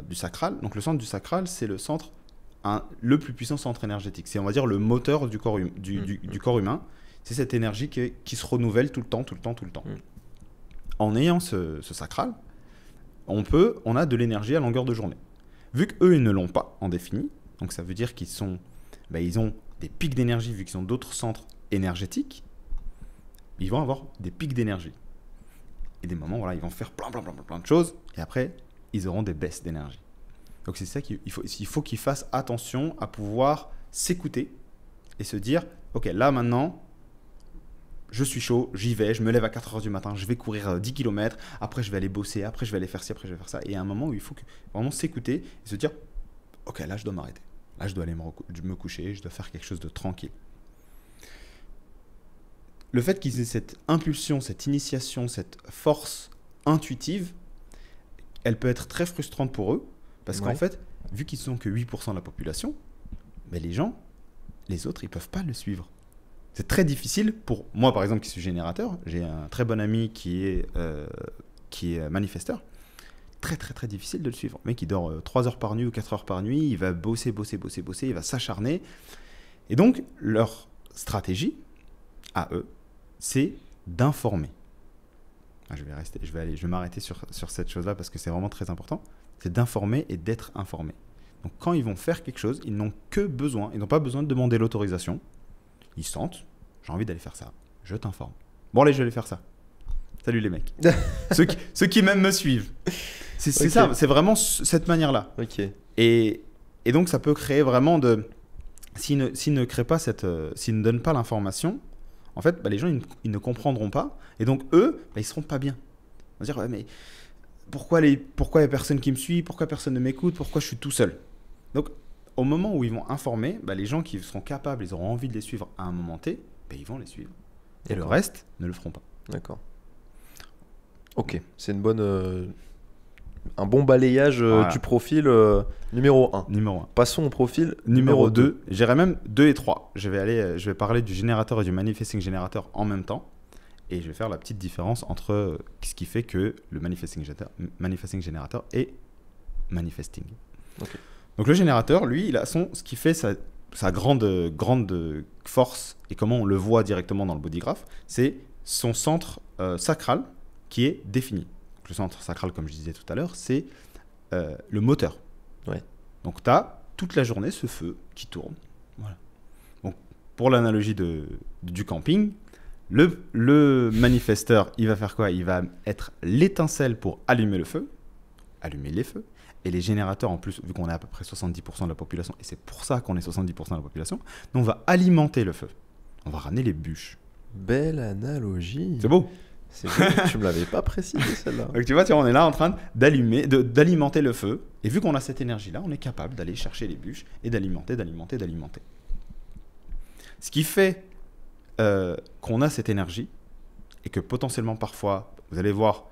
du sacral. Donc, le centre du sacral, c'est le centre, le plus puissant centre énergétique. C'est, on va dire, le moteur du corps, du corps humain. C'est cette énergie qui se renouvelle tout le temps. En ayant ce sacral, on a de l'énergie à longueur de journée. Vu qu'eux, ils ne l'ont pas en défini, donc ça veut dire ils ont des pics d'énergie, vu qu'ils ont d'autres centres énergétiques, ils vont avoir des pics d'énergie. Et des moments, voilà, ils vont faire plein de choses, et après, ils auront des baisses d'énergie. Donc c'est ça qu'il faut qu'ils fassent attention à pouvoir s'écouter et se dire, ok, là maintenant, je suis chaud, j'y vais, je me lève à 4h du matin, je vais courir 10 km, après je vais aller bosser, après je vais aller faire ci, après je vais faire ça. Et à un moment où il faut vraiment s'écouter et se dire, ok, là je dois m'arrêter. Là je dois aller me coucher, je dois faire quelque chose de tranquille. Le fait qu'ils aient cette impulsion, cette initiation, cette force intuitive, elle peut être très frustrante pour eux, parce qu'en fait, vu qu'ils sont que 8% de la population, mais les autres, ils ne peuvent pas le suivre. C'est très difficile pour moi, par exemple, qui suis générateur. J'ai un très bon ami qui est manifesteur. Très, très, très difficile de le suivre. Le mec, il dort 3 heures par nuit ou 4 heures par nuit. Il va bosser, il va s'acharner. Et donc, leur stratégie, à eux, c'est d'informer. Je vais m'arrêter sur cette chose-là parce que c'est vraiment très important. C'est d'informer et d'être informé. Donc, quand ils vont faire quelque chose, ils n'ont que besoin. Ils n'ont pas besoin de demander l'autorisation. Ils sentent, j'ai envie d'aller faire ça. Je t'informe. Bon, allez, je vais aller faire ça. Salut les mecs. ceux qui même me suivent. C'est okay. Ça, c'est vraiment cette manière-là.
Okay.
Et donc, ça peut créer vraiment s'ils ne créent pas s'ils ne donnent pas l'information, en fait, les gens, ils ne comprendront pas. Et donc, eux, ils ne seront pas bien. Ils vont dire, ouais, mais pourquoi il n'y a personne qui me suit? Pourquoi personne ne m'écoute? Pourquoi je suis tout seul? Donc, au moment où ils vont informer, les gens qui seront capables, ils auront envie de les suivre à un moment T, ils vont les suivre. Et le reste ne le feront pas.
D'accord. Ok, c'est un bon balayage du profil numéro 1.
Numéro 1.
Passons au profil
numéro 2. J'irai même 2 et 3. Je vais parler du générateur et du manifesting générateur en même temps. Et je vais faire la petite différence entre ce qui fait que le manifesting générateur est manifesting.
Okay.
Donc le générateur, lui, il a ce qui fait sa grande force et comment on le voit directement dans le body graph, c'est son centre sacral qui est défini. Donc, le centre sacral, comme je disais tout à l'heure, c'est le moteur.
Ouais.
Donc tu as toute la journée ce feu qui tourne. Voilà. Donc pour l'analogie du camping, le manifesteur, il va faire quoi? Il va être l'étincelle pour allumer le feu, allumer les feux. Et les générateurs, en plus, vu qu'on est à peu près 70% de la population, et c'est pour ça qu'on est 70% de la population, on va alimenter le feu. On va ramener les bûches.
Belle analogie.
C'est beau.
C'est beau. Tu me l'avais pas précisé celle-là.
Donc tu vois, on est là en train d'alimenter le feu. Et vu qu'on a cette énergie-là, on est capable d'aller chercher les bûches et d'alimenter. Ce qui fait qu'on a cette énergie et que potentiellement parfois, vous allez voir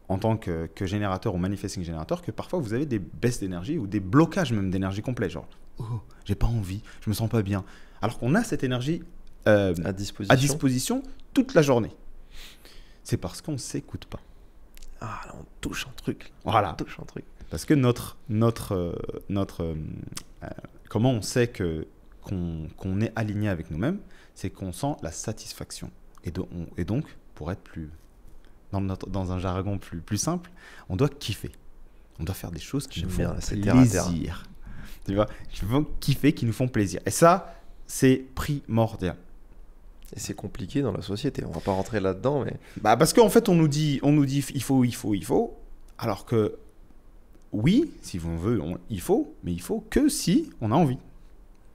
en tant que générateur ou manifesting générateur, que parfois vous avez des baisses d'énergie ou des blocages même d'énergie complète, genre j'ai pas envie, je me sens pas bien, alors qu'on a cette énergie à disposition toute la journée. C'est parce qu'on s'écoute pas.
Ah là, on touche un truc.
Voilà.
On touche un truc.
Parce que comment on sait qu'on est aligné avec nous-mêmes, c'est qu'on sent la satisfaction. Et donc, pour être plus dans un jargon plus simple, on doit kiffer. On doit faire des choses qui nous font plaisir. Tu vois, qui nous font kiffer, qui nous font plaisir. Et ça, c'est primordial.
Et c'est compliqué dans la société. On va pas rentrer là-dedans, mais
Bah parce qu'en fait, on nous dit il faut. Alors que oui, si on veut, il faut, mais il faut que si on a envie.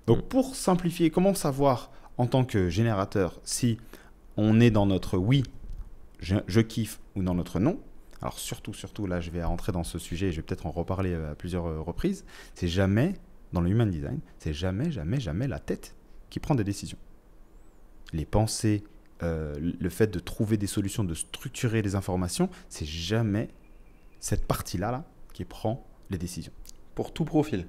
Donc pour simplifier, comment savoir en tant que générateur si on est dans notre oui, je kiffe, ou dans notre non? Alors surtout, là, je vais rentrer dans ce sujet, et je vais peut-être en reparler à plusieurs reprises. C'est jamais, dans le human design, c'est jamais la tête qui prend des décisions. Les pensées, le fait de trouver des solutions, de structurer les informations, c'est jamais cette partie-là là, qui prend les décisions.
pour tout profil.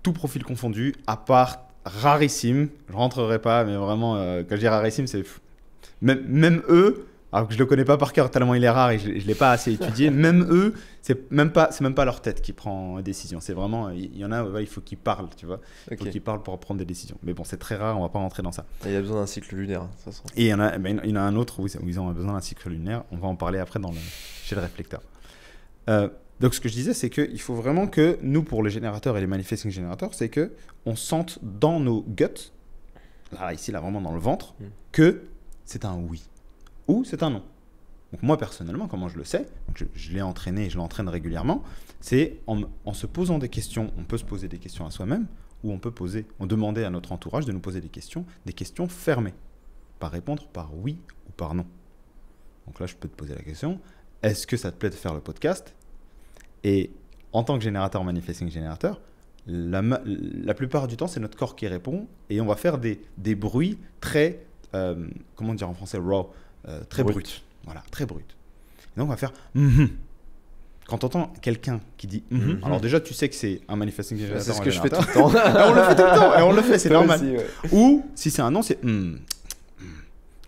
Tout profil confondu, à part rarissime, je rentrerai pas, mais vraiment, quand je dis rarissime, c'est même eux, alors que je le connais pas par cœur tellement il est rare et je l'ai pas assez étudié, même eux, c'est même pas leur tête qui prend une décision. C'est vraiment, il y en a, il faut qu'ils parlent, tu vois. Il faut qu'ils parlent pour prendre des décisions. Mais bon, c'est très rare, on va pas rentrer dans ça.
Et il y a besoin d'un cycle lunaire, de toute façon.
Et il y en a un autre où ils ont besoin d'un cycle lunaire. On va en parler après chez le réflecteur. Donc ce que je disais, c'est qu'il faut vraiment que nous, pour les générateurs et les manifesting générateurs, c'est que on sente dans nos guts, là ici, là vraiment dans le ventre, que c'est un oui ou c'est un non. Donc moi personnellement, comment je le sais, donc je l'ai entraîné et je l'entraîne régulièrement, c'est en se posant des questions. On peut se poser des questions à soi-même ou on demander à notre entourage de nous poser des questions fermées, pas répondre par oui ou par non. Donc là, je peux te poser la question, est-ce que ça te plaît de faire le podcast? Et en tant que générateur, manifesting générateur, la plupart du temps, c'est notre corps qui répond et on va faire des bruits très, comment dire en français, raw, très brut. Voilà, très brut. Et donc, on va faire Quand tu entends quelqu'un qui dit alors déjà, tu sais que c'est un manifesting générateur.
C'est ce que je fais tout le temps.
On le fait tout le temps et on le fait, c'est normal.
Aussi, ouais.
Ou si c'est un non, c'est tu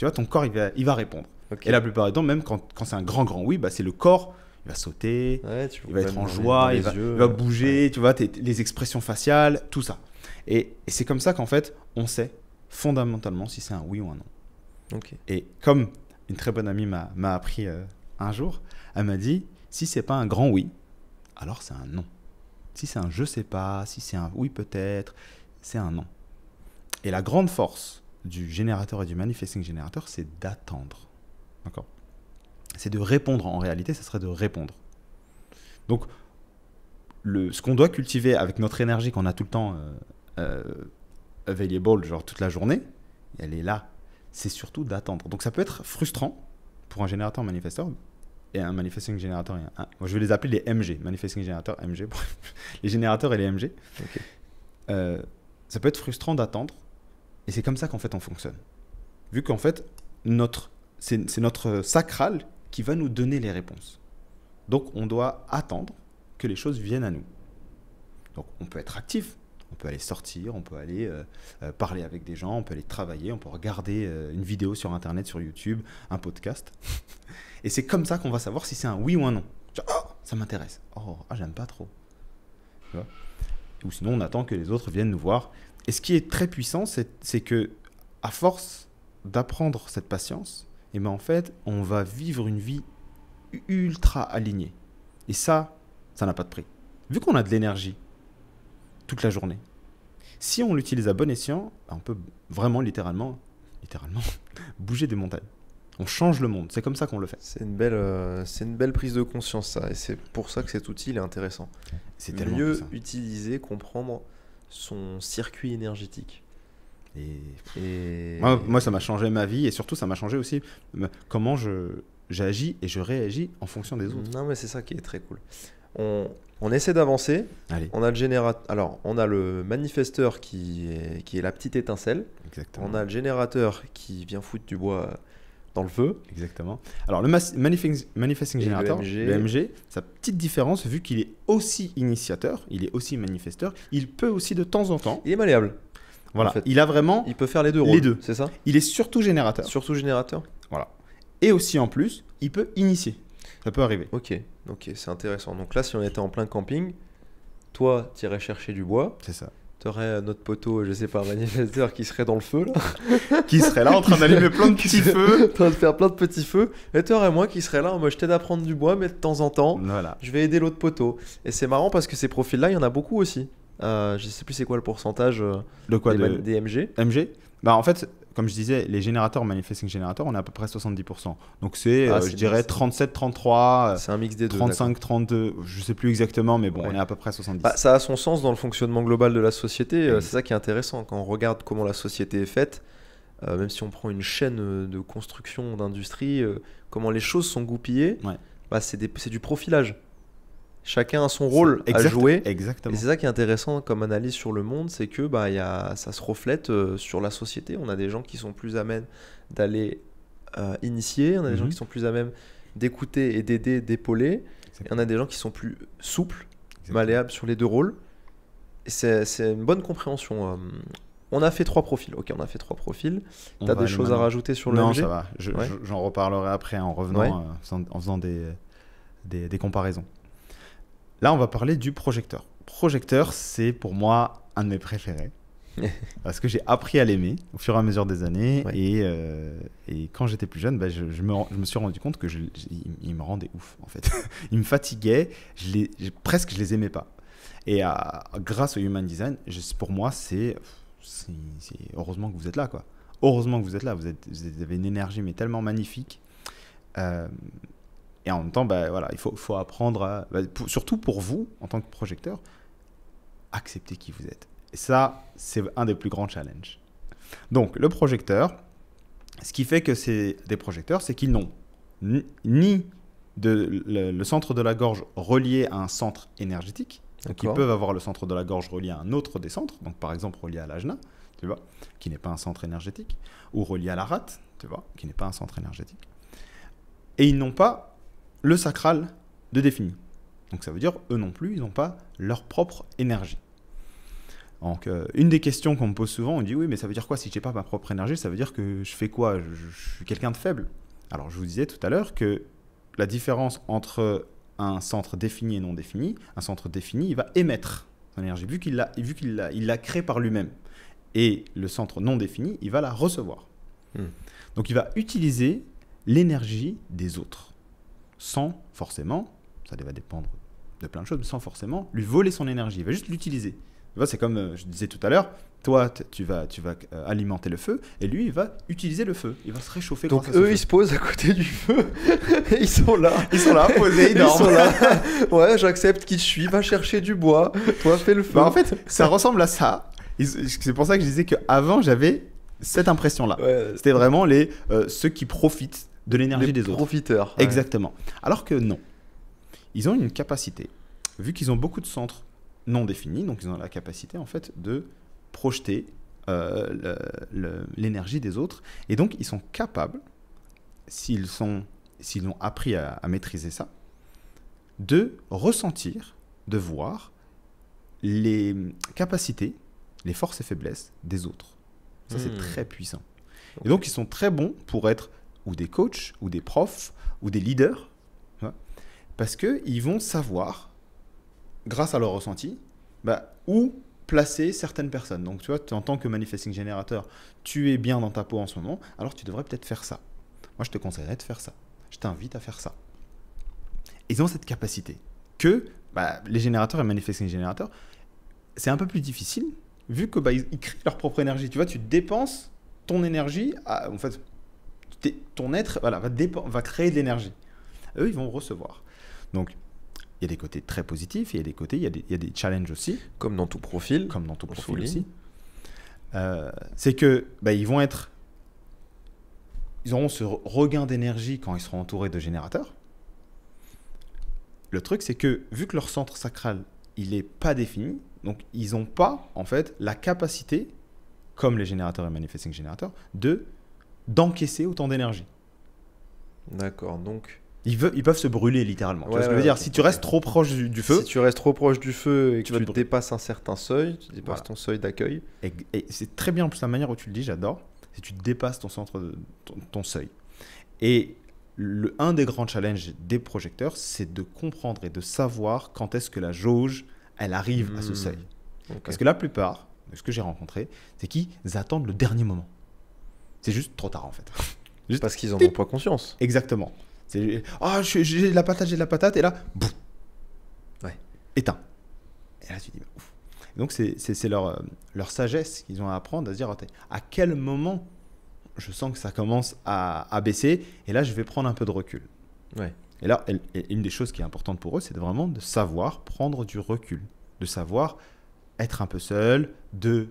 vois, ton corps, il va répondre.
Okay.
Et la plupart du temps, même quand c'est un grand oui, bah, c'est le corps. Il va sauter, il va être en joie, il va bouger, tu vois, les expressions faciales, tout ça. Et c'est comme ça qu'en fait, on sait fondamentalement si c'est un oui ou un non.
Okay.
Et comme une très bonne amie m'a appris un jour, elle m'a dit, si c'est pas un grand oui, alors c'est un non. Si c'est un je sais pas, si c'est un oui peut-être, c'est un non. Et la grande force du générateur et du manifesting générateur, c'est d'attendre. D'accord ? C'est de répondre. En réalité, ça serait de répondre. Donc, ce qu'on doit cultiver avec notre énergie qu'on a tout le temps available, genre toute la journée, elle est là, c'est surtout d'attendre. Donc, ça peut être frustrant pour un générateur manifesteur et un manifesting générateur. Moi, je vais les appeler les MG, manifesting générateur, MG, les générateurs et les MG. Okay. Ça peut être frustrant d'attendre et c'est comme ça qu'en fait on fonctionne. Vu qu'en fait, c'est notre sacral qui va nous donner les réponses. Donc, on doit attendre que les choses viennent à nous. Donc, on peut être actif, on peut aller sortir, on peut aller parler avec des gens, on peut aller travailler, on peut regarder une vidéo sur Internet, sur YouTube, un podcast. Et c'est comme ça qu'on va savoir si c'est un oui ou un non. Genre, oh, ça m'intéresse. Oh, j'aime pas trop. Tu vois ? Ou sinon, on attend que les autres viennent nous voir. Et ce qui est très puissant, c'est que à force d'apprendre cette patience, et bien en fait, on va vivre une vie ultra alignée. Et ça n'a pas de prix. Vu qu'on a de l'énergie toute la journée, si on l'utilise à bon escient, on peut vraiment littéralement bouger des montagnes. On change le monde, c'est comme ça qu'on le fait.
C'est une belle prise de conscience ça, et c'est pour ça que cet outil est intéressant.
C'est
mieux utiliser, comprendre son circuit énergétique.
Et moi, ça m'a changé ma vie et surtout, ça m'a changé aussi comment j'agis et je réagis en fonction des autres.
Non, mais c'est ça qui est très cool. On essaie d'avancer.
Allez.
On a le générateur. Alors, on a le manifesteur qui est la petite étincelle.
Exactement.
On a le générateur qui vient foutre du bois dans le feu.
Exactement. Alors, le manifesting générateur, le MG, sa petite différence, vu qu'il est aussi initiateur, il est aussi manifesteur, il peut aussi de temps en temps.
Il est malléable.
Voilà,
en fait,
il a vraiment...
Il peut faire les deux rôles.
Les deux.
C'est ça ?
Il est surtout générateur.
Surtout générateur ?
Voilà. Et aussi, en plus, il peut initier. Ça peut arriver.
Ok, c'est intéressant. Donc là, si on était en plein camping, toi, tu irais chercher du bois.
C'est ça.
Tu aurais notre poteau, je sais pas, manifesteur qui serait dans le feu, là.
Qui serait là en train d'allumer plein de petits feux.
En train de faire plein de petits feux. Et tu aurais moi qui serais là, moi je t'aide à prendre du bois, mais de temps en temps,
voilà.
Je vais aider l'autre poteau. Et c'est marrant parce que ces profils-là, il y en a beaucoup aussi. Je sais plus c'est quoi le pourcentage
de quoi,
des MG.
MG ? Bah en fait, comme je disais, les générateurs, manifesting générateurs, on est à peu près 70%. Donc c'est, je dirais, 37, 33,
c'est un mix des
35, 32, je ne sais plus exactement, mais bon,
Ouais.
on est à peu près 70.
Bah, ça a son sens dans le fonctionnement global de la société.
Mm.
C'est ça qui est intéressant. Quand on regarde comment la société est faite, même si on prend une chaîne de construction, d'industrie, comment les choses sont goupillées,
Ouais.
bah, c'est du profilage. Chacun a son rôle à jouer.
Exactement.
Et c'est ça qui est intéressant comme analyse sur le monde, c'est que bah, ça se reflète sur la société. On a des gens qui sont plus à même d'aller initier, on a des gens qui sont plus à même d'écouter et d'aider, d'épauler. Et on a des gens qui sont plus souples, malléables sur les deux rôles. Et c'est une bonne compréhension. On a fait 3 profils. Ok, on a fait 3 profils. Tu as des choses à rajouter sur le
Non,
MG?
ça va. J'en reparlerai après en revenant, en faisant des comparaisons. Là, on va parler du projecteur. Projecteur, c'est pour moi un de mes préférés. Parce que j'ai appris à l'aimer au fur et à mesure des années.
Ouais.
Et quand j'étais plus jeune, je me suis rendu compte il me rendait ouf, en fait. Il me fatiguait. Presque, je les aimais pas. Et grâce au Human Design, pour moi, c'est heureusement que vous êtes là, quoi. Heureusement que vous êtes là. Vous avez une énergie mais tellement magnifique. Et en même temps, voilà, il faut apprendre surtout pour vous, en tant que projecteur, accepter qui vous êtes. Et ça, c'est un des plus grands challenges. Donc, le projecteur, ce qui fait que c'est des projecteurs, c'est qu'ils n'ont ni le centre de la gorge relié à un centre énergétique. Donc, ils peuvent avoir le centre de la gorge relié à un autre des centres, donc par exemple relié à l'ajna, tu vois, qui n'est pas un centre énergétique, ou relié à la rate, tu vois, qui n'est pas un centre énergétique. Et ils n'ont pas le sacral de défini. Donc ça veut dire, eux non plus, ils n'ont pas leur propre énergie. Donc une des questions qu'on me pose souvent, on dit oui, mais ça veut dire quoi si je n'ai pas ma propre énergie? Ça veut dire que je fais quoi? Je suis quelqu'un de faible. Alors je vous disais tout à l'heure que la différence entre un centre défini et non défini, un centre défini, il va émettre son énergie, vu qu'il l'a créé par lui-même. Et le centre non défini, il va la recevoir. Donc il va utiliser l'énergie des autres, sans forcément, ça va dépendre de plein de choses, mais sans forcément lui voler son énergie. Il va juste l'utiliser. C'est comme je disais tout à l'heure, toi, tu vas alimenter le feu, et lui, il va utiliser le feu. Il va se réchauffer.
Donc eux, ils se posent à côté du feu, et ils sont là.
Ils sont là, posés, ils dorment.
Ils sont là. Ouais, j'accepte qui je suis, va chercher du bois, toi, fais le feu.
En fait, ça ressemble à ça. C'est pour ça que je disais qu'avant, j'avais cette impression-là. Ouais, c'était vraiment ceux qui profitent de l'énergie des autres.
Profiteurs.
Exactement. Alors que non. Ils ont une capacité, vu qu'ils ont beaucoup de centres non définis, donc ils ont la capacité en fait de projeter l'énergie des autres. Et donc, ils sont capables, s'ils ont appris à maîtriser ça, de ressentir, de voir les capacités, les forces et faiblesses des autres. Ça, c'est très puissant. Et donc, ils sont très bons pour être ou des coachs, ou des profs, ou des leaders, parce qu'ils vont savoir, grâce à leur ressenti, où placer certaines personnes. Donc, tu vois, en tant que manifesting générateur, tu es bien dans ta peau en ce moment, alors tu devrais peut-être faire ça. Moi, je te conseillerais de faire ça. Je t'invite à faire ça. Ils ont cette capacité que les générateurs et manifesting générateurs, c'est un peu plus difficile, vu que ils créent leur propre énergie. Tu vois, tu dépenses ton énergie, en fait, ton être va créer de l'énergie. Eux, ils vont recevoir. Donc, il y a des côtés très positifs, il y a des côtés, il y a des challenges aussi.
Comme dans tout profil.
Comme dans tout profil aussi. C'est que ils auront ce regain d'énergie quand ils seront entourés de générateurs. Le truc, c'est que vu que leur centre sacral, il n'est pas défini, donc ils n'ont pas, en fait, la capacité, comme les générateurs et manifesting générateurs, d'encaisser autant d'énergie.
D'accord, donc...
Ils peuvent se brûler littéralement. Tu vois ce que je veux dire? Si tu restes trop proche du feu...
Si tu restes trop proche du feu et que tu dépasses un certain seuil, tu dépasses ton seuil d'accueil.
Et c'est très bien en plus la manière où tu le dis, j'adore, c'est que tu dépasses ton centre, ton seuil. Et un des grands challenges des projecteurs, c'est de comprendre et de savoir quand est-ce que la jauge, elle arrive à ce seuil. Okay. Parce que la plupart de ce que j'ai rencontré, c'est qu'ils attendent le dernier moment. C'est juste trop tard en fait.
Juste parce qu'ils n'en ont pas conscience.
Exactement. J'ai de la patate, et là, boum, éteint. Et là, tu dis, ouf. Donc, c'est leur sagesse qu'ils ont à apprendre, à se dire, à quel moment je sens que ça commence à baisser et là, je vais prendre un peu de recul.
Ouais.
Et là, une des choses qui est importante pour eux, c'est vraiment de savoir prendre du recul, de savoir être un peu seul, de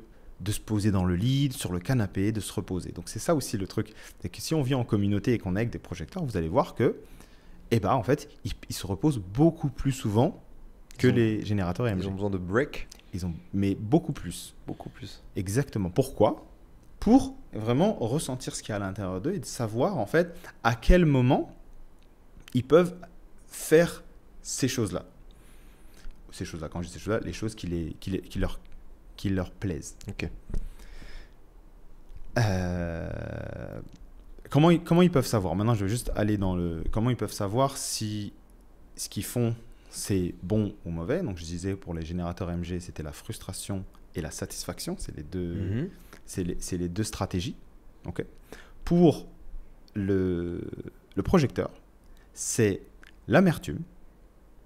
se poser dans le lit, sur le canapé, de se reposer. Donc, c'est ça aussi le truc. C'est que si on vit en communauté et qu'on est avec des projecteurs, vous allez voir que, en fait, ils se reposent beaucoup plus souvent que les générateurs AMG.
Ils ont besoin de break.
Mais beaucoup plus.
Beaucoup plus.
Exactement. Pourquoi ? Pour vraiment ressentir ce qu'il y a à l'intérieur d'eux et de savoir, en fait, à quel moment ils peuvent faire ces choses-là. Ces choses-là, quand je dis ces choses-là, les choses qui leur plaisent.
Ok.
Comment ils peuvent savoir ? Maintenant, je vais juste aller dans le... Comment ils peuvent savoir si ce qu'ils font, c'est bon ou mauvais ? Donc, je disais, pour les générateurs AMG, c'était la frustration et la satisfaction. C'est les deux, c'est les deux stratégies. Okay. Pour le projecteur, c'est l'amertume.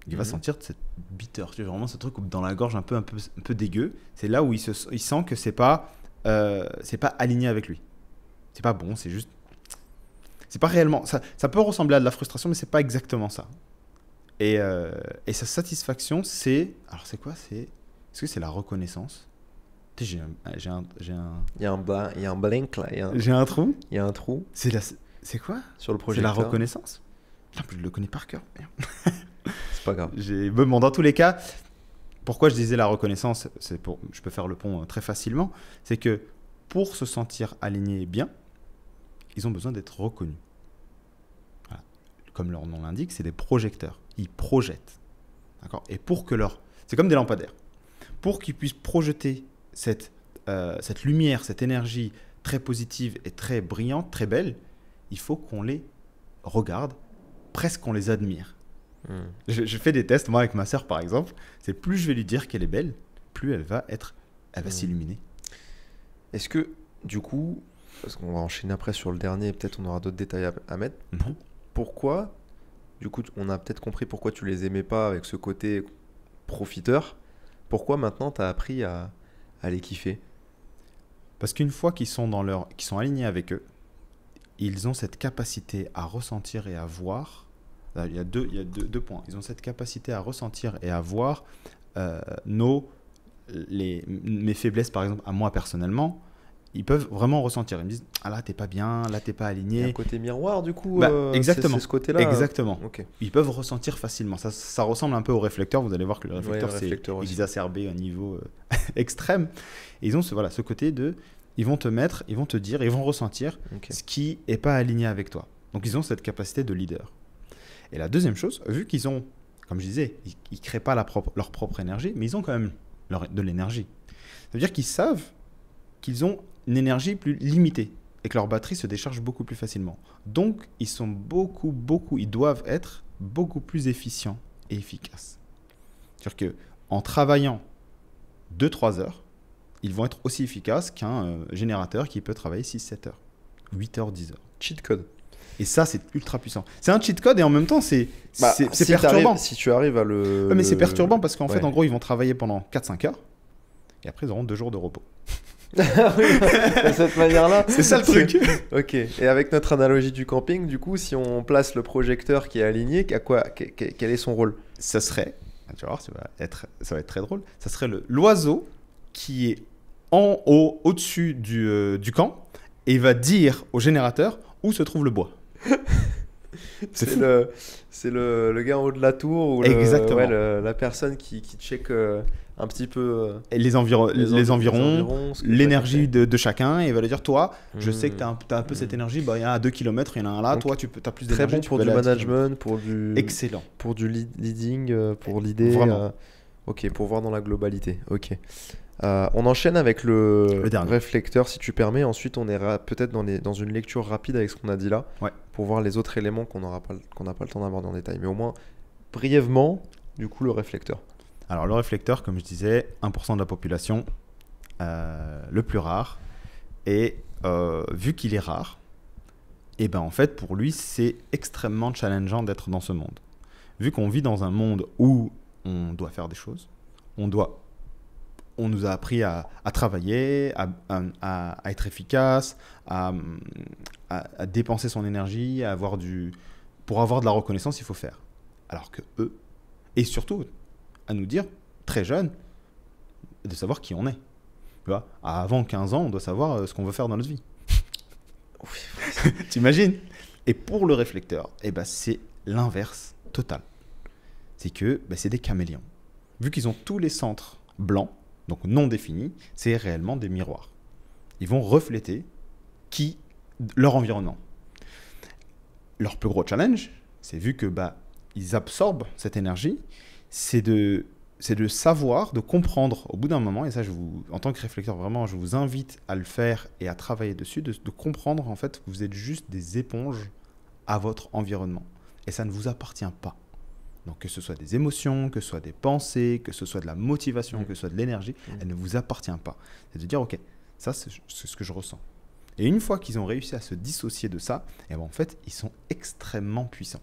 Il va sentir cette bitter, tu vois, vraiment ce truc dans la gorge un peu dégueu. C'est là où il sent que c'est pas aligné avec lui. C'est pas bon, c'est juste... C'est pas réellement... Ça peut ressembler à de la frustration, mais c'est pas exactement ça. Et sa satisfaction, c'est... Alors, c'est quoi ? Est-ce que c'est la reconnaissance ? J'ai un...
Il y a un blank là.
J'ai un trou ?
Il y a un trou.
C'est quoi ?
Sur le projecteur.
C'est la reconnaissance ? Je le connais par cœur.
C'est pas grave.
Bon, dans tous les cas, pourquoi je disais la reconnaissance, je peux faire le pont très facilement, c'est que pour se sentir aligné et bien, ils ont besoin d'être reconnus. Voilà. Comme leur nom l'indique, c'est des projecteurs. Ils projettent. D'accord ? Et c'est comme des lampadaires. Pour qu'ils puissent projeter cette lumière, cette énergie très positive et très brillante, très belle, il faut qu'on les regarde, presque qu'on les admire. Je fais des tests, moi avec ma sœur par exemple, c'est plus je vais lui dire qu'elle est belle, plus elle va s'illuminer.
Est-ce que du coup, parce qu'on va enchaîner après sur le dernier, peut-être on aura d'autres détails à mettre, pourquoi, du coup on a peut-être compris pourquoi tu les aimais pas avec ce côté profiteur, pourquoi maintenant tu as appris à les kiffer ?
Parce qu'une fois qu'ils sont alignés avec eux, ils ont cette capacité à ressentir et à voir. Il y a deux points. Ils ont cette capacité à ressentir et à voir mes faiblesses, par exemple, à moi personnellement. Ils peuvent vraiment ressentir. Ils me disent, ah là, t'es pas bien, là, t'es pas aligné.
Il y a un côté miroir, du coup.
Exactement.
C'est ce côté-là.
Exactement.
Okay.
Ils peuvent ressentir facilement. Ça ressemble un peu au réflecteur. Vous allez voir que le réflecteur, c'est exacerbé à un niveau extrême. Et ils ont ce côté de... Ils vont te dire, ils vont ressentir ce qui n'est pas aligné avec toi. Donc, ils ont cette capacité de leader. Et la deuxième chose, vu qu'ils ont, comme je disais, ils ne créent pas leur propre énergie, mais ils ont quand même de l'énergie. Ça veut dire qu'ils savent qu'ils ont une énergie plus limitée et que leur batterie se décharge beaucoup plus facilement. Donc, ils doivent être beaucoup plus efficients et efficaces. C'est-à-dire qu'en travaillant 2-3 heures, ils vont être aussi efficaces qu'un générateur qui peut travailler 6-7 heures, 8 heures, 10 heures.
Cheat code.
Et ça, c'est ultra puissant. C'est un cheat code et en même temps, c'est perturbant.
Si tu arrives à le...
mais c'est perturbant parce qu'en fait, en gros, ils vont travailler pendant 4-5 heures et après, ils auront 2 jours de repos.
Ah oui, de cette manière-là.
C'est ça le truc.
Ok. Et avec notre analogie du camping, du coup, si on place le projecteur qui est aligné, quel est son rôle ?
Ça serait, tu vas voir, ça va être très drôle, ça serait l'oiseau qui est en haut, au-dessus du camp et il va dire au générateur où se trouve le bois.
C'est le gars en haut de la tour ou la personne qui check un petit peu
les environs, l'énergie de chacun et il va lui dire toi, je sais que tu as un peu cette énergie, il y en a à 2 km, il y en a un là, toi tu as plus d'énergie.
Très bon pour du management,
excellent.
Pour du leading, pour l'idée. Ok, pour voir dans la globalité. Ok. On enchaîne avec le réflecteur si tu permets. Ensuite, on ira peut-être dans une lecture rapide avec ce qu'on a dit là, pour voir les autres éléments qu'on n'a pas le temps d'aborder en détail. Mais au moins, brièvement, du coup, le réflecteur.
Alors, le réflecteur, comme je disais, 1% de la population, le plus rare. Et vu qu'il est rare, et ben en fait, pour lui, c'est extrêmement challengeant d'être dans ce monde. Vu qu'on vit dans un monde où on doit faire des choses, on doit on nous a appris à travailler, à être efficace, à dépenser son énergie, pour avoir de la reconnaissance, il faut faire. Alors que eux, et surtout à nous dire, très jeunes, de savoir qui on est. Tu vois, avant 15 ans, on doit savoir ce qu'on veut faire dans notre vie. T'imagines? Et pour le réflecteur, c'est l'inverse total. C'est que c'est des caméléons. Vu qu'ils ont tous les centres blancs, donc non définis, c'est réellement des miroirs. Ils vont refléter leur environnement. Leur plus gros challenge, c'est vu que ils absorbent cette énergie, c'est de savoir, de comprendre au bout d'un moment, et ça, en tant que réflecteur, vraiment, je vous invite à le faire et à travailler dessus, de comprendre en fait que vous êtes juste des éponges à votre environnement. Et ça ne vous appartient pas. Donc que ce soit des émotions, que ce soit des pensées, que ce soit de la motivation, que ce soit de l'énergie, elle ne vous appartient pas. C'est de dire, ok, ça c'est ce que je ressens. Et une fois qu'ils ont réussi à se dissocier de ça, en fait, ils sont extrêmement puissants.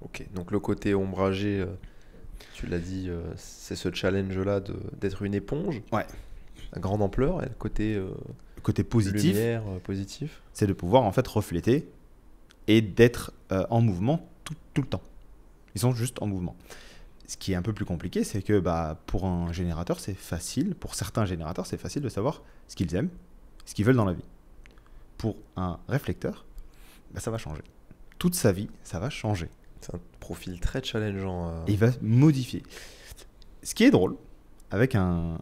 Ok, donc le côté ombragé, tu l'as dit, c'est ce challenge-là d'être une éponge à grande ampleur, et le côté
positif,
lumière, positif,
c'est de pouvoir en fait refléter et d'être en mouvement tout le temps. Ils sont juste en mouvement. Ce qui est un peu plus compliqué, c'est que pour un générateur, c'est facile. Pour certains générateurs, c'est facile de savoir ce qu'ils aiment, ce qu'ils veulent dans la vie. Pour un réflecteur, ça va changer. Toute sa vie, ça va changer.
C'est un profil très challengeant.
Et il va modifier. Ce qui est drôle avec un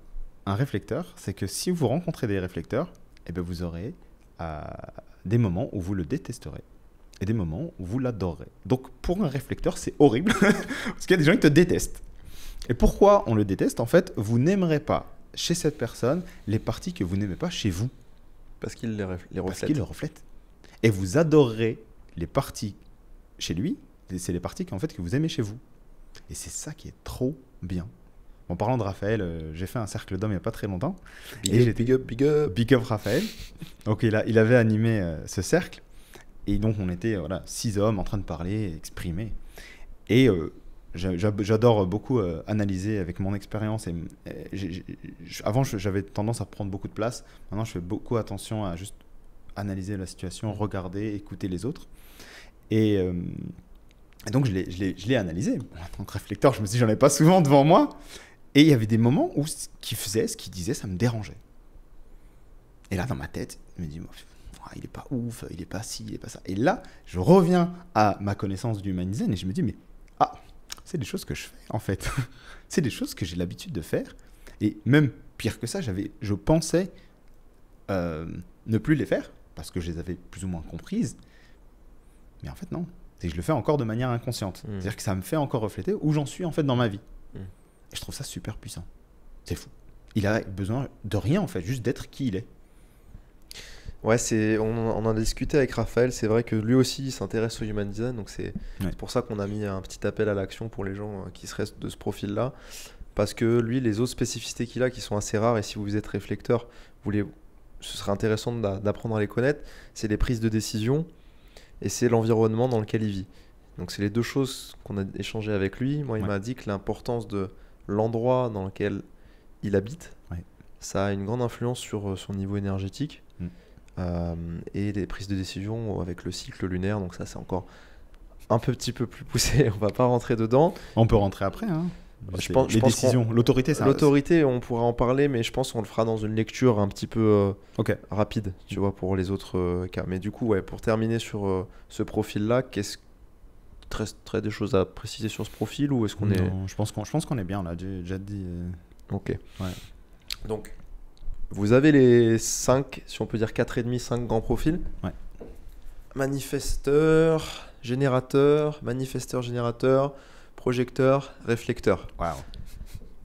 réflecteur, c'est que si vous rencontrez des réflecteurs, vous aurez des moments où vous le détesterez et des moments où vous l'adorerez. Donc pour un réflecteur, c'est horrible parce qu'il y a des gens qui te détestent. Et pourquoi on le déteste? En fait, vous n'aimerez pas chez cette personne les parties que vous n'aimez pas chez vous.
Parce qu'il les reflète.
Parce qu'il les reflète. Et vous adorerez les parties chez lui, c'est les parties que vous aimez chez vous. Et c'est ça qui est trop bien. En parlant de Raphaël, j'ai fait un cercle d'hommes il n'y a pas très longtemps.
Big up
Raphaël. Donc il avait animé ce cercle. Et donc on était 6 hommes en train de parler, exprimer. Et j'adore beaucoup analyser avec mon expérience. Avant, j'avais tendance à prendre beaucoup de place. Maintenant, je fais beaucoup attention à juste analyser la situation, regarder, écouter les autres. Et donc, je l'ai analysé. En tant que réflecteur, je me suis dit, j'en ai pas souvent devant moi. Et il y avait des moments où ce qu'il faisait, ce qu'il disait, ça me dérangeait. Et là, dans ma tête, je me dis, il est pas ouf, il est pas ci, il est pas ça. Et là, je reviens à ma connaissance du human design et je me dis, mais c'est des choses que je fais en fait. C'est des choses que j'ai l'habitude de faire. Et même pire que ça, je pensais ne plus les faire parce que je les avais plus ou moins comprises. Mais en fait, non. Et je le fais encore de manière inconsciente. C'est-à-dire que ça me fait encore refléter où j'en suis en fait dans ma vie. Et je trouve ça super puissant. C'est fou. Il a besoin de rien en fait, juste d'être qui il est.
Ouais, on en a discuté avec Raphaël, c'est vrai que lui aussi il s'intéresse au human design, donc c'est pour ça qu'on a mis un petit appel à l'action pour les gens qui seraient de ce profil-là, parce que lui, les autres spécificités qu'il a qui sont assez rares, et si vous êtes réflecteur, ce serait intéressant d'apprendre à les connaître, c'est les prises de décision et c'est l'environnement dans lequel il vit. Donc c'est les deux choses qu'on a échangées avec lui. Moi, il m'a dit que l'importance de l'endroit dans lequel il habite, ça a une grande influence sur son niveau énergétique. Et les prises de décision avec le cycle lunaire, donc ça c'est encore un petit peu plus poussé, on va pas rentrer dedans.
On peut rentrer après, hein.
Je pense
décisions, l'autorité, ça.
L'autorité, on pourra en parler, mais je pense qu'on le fera dans une lecture un petit peu rapide, tu vois, pour les autres cas. Mais du coup, pour terminer sur ce profil-là, qu'est-ce très des choses à préciser sur ce profil ou est-ce qu'on est...
Je pense qu'on est bien, on l'a déjà dit.
Ok. Donc, vous avez les 5, si on peut dire 4,5, 5 grands profils. Manifesteur, générateur, projecteur, réflecteur.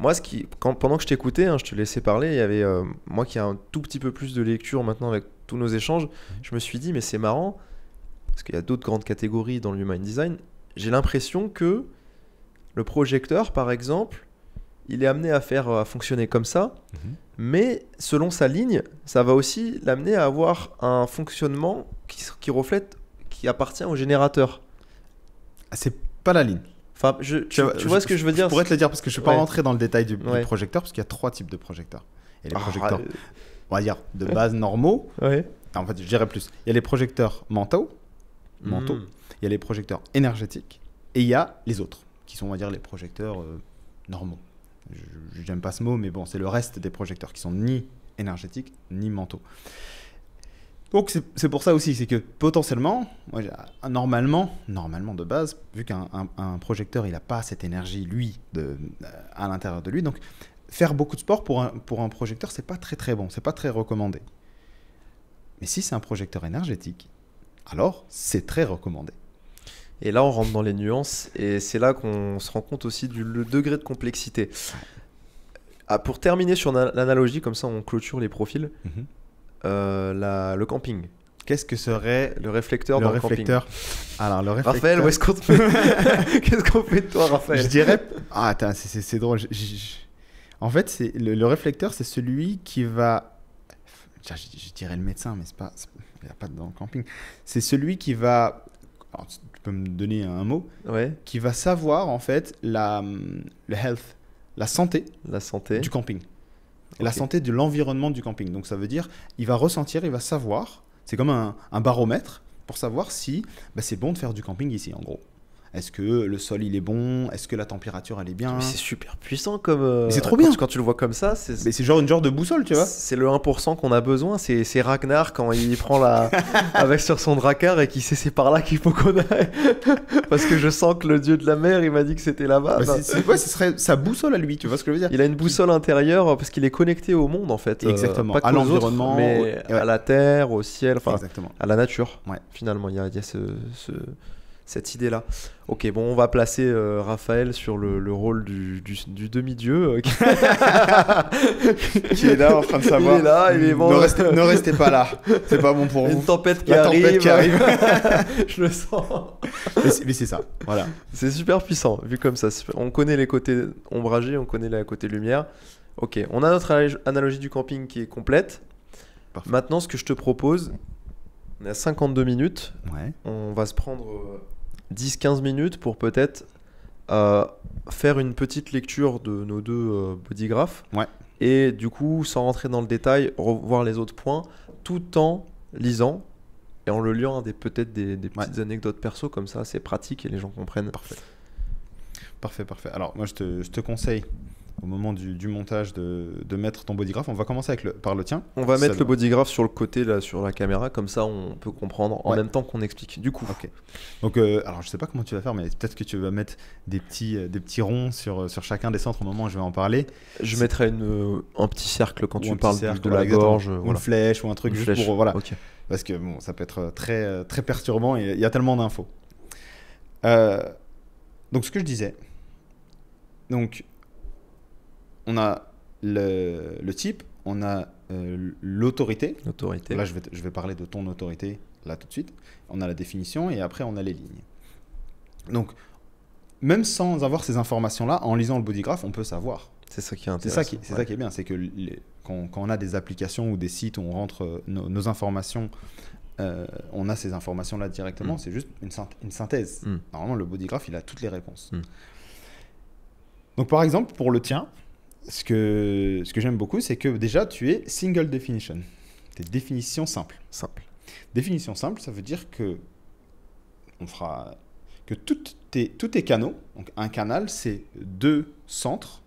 Moi, pendant que je t'écoutais, je te laissais parler, il y avait moi qui ai un tout petit peu plus de lecture maintenant avec tous nos échanges, je me suis dit, mais c'est marrant, parce qu'il y a d'autres grandes catégories dans le human design, j'ai l'impression que le projecteur, par exemple, il est amené à fonctionner comme ça, mais selon sa ligne, ça va aussi l'amener à avoir un fonctionnement qui reflète, qui appartient au générateur.
C'est pas la ligne.
Enfin, tu vois ce que je veux dire?
Je pourrais te le dire parce que je ne suis pas rentré dans le détail du projecteur parce qu'il y a 3 types de projecteurs. Il y a les projecteurs, on va dire, de base normaux.
Ouais.
En fait, je dirais plus. Il y a les projecteurs mentaux. Il y a les projecteurs énergétiques. Et il y a les autres, qui sont, on va dire, les projecteurs normaux. Je n'aime pas ce mot, mais bon, c'est le reste des projecteurs qui sont ni énergétiques, ni mentaux. Donc, c'est pour ça aussi, c'est que potentiellement, normalement de base, vu qu'un projecteur, il n'a pas cette énergie, lui, à l'intérieur de lui, donc faire beaucoup de sport pour un projecteur, c'est pas très très bon, c'est pas très recommandé. Mais si c'est un projecteur énergétique, alors c'est très recommandé.
Et là, on rentre dans les nuances, et c'est là qu'on se rend compte aussi du degré de complexité. Pour terminer sur l'analogie, comme ça on clôture les profils, le camping.
Qu'est-ce que serait
le réflecteur dans le camping?
Alors, le réflecteur...
Raphaël, où est-ce qu'on te fait... Qu'est-ce qu'on fait de toi, Raphaël?
Je dirais... Ah, attends, c'est drôle. En fait, le réflecteur, c'est celui qui va... Je dirais le médecin, mais il n'y a pas dans le camping. C'est celui qui va... Alors, tu peux me donner un mot?
Ouais.
Qui va savoir, en fait, le health, la santé du camping. Et la santé de l'environnement du camping. Donc, ça veut dire, il va ressentir, il va savoir... C'est comme un baromètre pour savoir si c'est bon de faire du camping ici, en gros. Est-ce que le sol, il est bon? Est-ce que la température, elle est bien?
Mais c'est super puissant comme...
Mais c'est trop bien.
Quand tu le vois comme ça,
mais c'est genre une genre de boussole, tu vois.
C'est le 1% qu'on a besoin. C'est Ragnar quand il prend avec sur son drakkar et qu'il sait c'est par là qu'il faut qu'on aille. Parce que je sens que le dieu de la mer, il m'a dit que c'était là-bas.
Ouais, ce serait sa boussole à lui, tu vois ce que je veux dire.
Il a une boussole intérieure parce qu'il est connecté au monde, en fait.
Exactement.
Pas
à l'environnement.
Mais à la terre, au ciel, enfin à la nature.
Ouais.
Finalement, il y a cette idée-là. Ok, bon, on va placer Raphaël sur le rôle du demi-dieu qui
est là en train de savoir.
Il est là, il est bon.
Ne restez pas là, c'est pas bon pour vous.
Une tempête qui arrive. Je le sens.
Mais c'est ça, voilà.
C'est super puissant, vu comme ça. On connaît les côtés ombragés, on connaît les côtés lumière. Ok, on a notre analogie du camping qui est complète.
Parfait.
Maintenant, ce que je te propose, on est à 52 minutes.
Ouais.
On va se prendre 10-15 minutes pour peut-être faire une petite lecture de nos deux bodygraphes.
Ouais.
Et du coup, sans rentrer dans le détail, revoir les autres points, tout en lisant et en le liant peut-être des petites anecdotes perso, comme ça, c'est pratique et les gens comprennent.
Parfait. Alors, moi, je te conseille, au moment du montage, de mettre ton bodygraph. On va commencer par le tien.
On va mettre le bodygraph sur le côté, là, sur la caméra, comme ça on peut comprendre en même temps qu'on explique. Du coup.
Ok. Donc, alors je sais pas comment tu vas faire, mais peut-être que tu vas mettre des petits ronds sur chacun des centres au moment où je vais en parler.
Je mettrai un petit cercle quand tu parles de la
voilà,
gorge.
Ou une flèche ou un truc juste pour... Voilà. Okay. Parce que bon, ça peut être très, très perturbant et il y a tellement d'infos. Donc, ce que je disais. Donc, on a le type, on a l'autorité. Là, je vais parler de ton autorité, là, tout de suite. On a la définition et après, on a les lignes. Donc, même sans avoir ces informations-là, en lisant le bodygraph, on peut savoir.
C'est ça qui est intéressant.
C'est ça qui est bien, c'est que quand on a des applications ou des sites où on rentre nos informations, on a ces informations-là directement, c'est juste une synthèse. Normalement, le bodygraph, il a toutes les réponses. Donc, par exemple, pour le tien, ce que j'aime beaucoup, c'est que déjà, tu es single definition. Tu es définition simple. Définition simple, ça veut dire que tous tes canaux, donc un canal, c'est 2 centres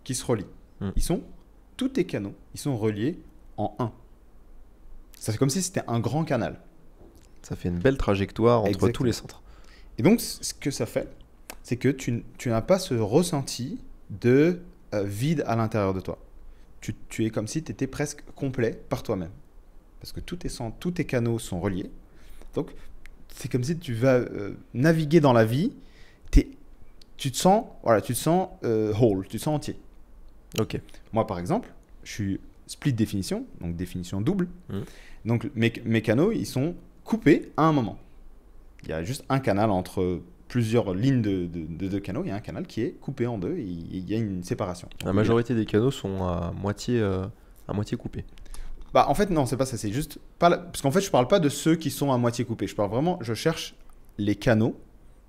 qui se relient. Tous tes canaux, ils sont reliés en un. Ça fait comme si c'était un grand canal.
Ça fait une belle trajectoire entre tous les centres.
Et donc, ce que ça fait, c'est que tu n'as pas ce ressenti de vide à l'intérieur de toi. Tu es comme si tu étais presque complet par toi-même. Parce que tous tes canaux sont reliés. Donc, c'est comme si tu vas naviguer dans la vie. Tu te sens whole, tu te sens entier.
Ok.
Moi, par exemple, je suis split définition, donc définition double. Donc, mes canaux, ils sont coupés à un moment. Il y a juste un canal entre plusieurs lignes de 2 canaux. Il y a un canal qui est coupé en 2 et il y a une séparation. Donc,
la majorité des canaux sont à moitié coupés.
En fait, non, c'est pas ça. C'est juste... parce qu'en fait, je parle pas de ceux qui sont à moitié coupés. Je cherche les canaux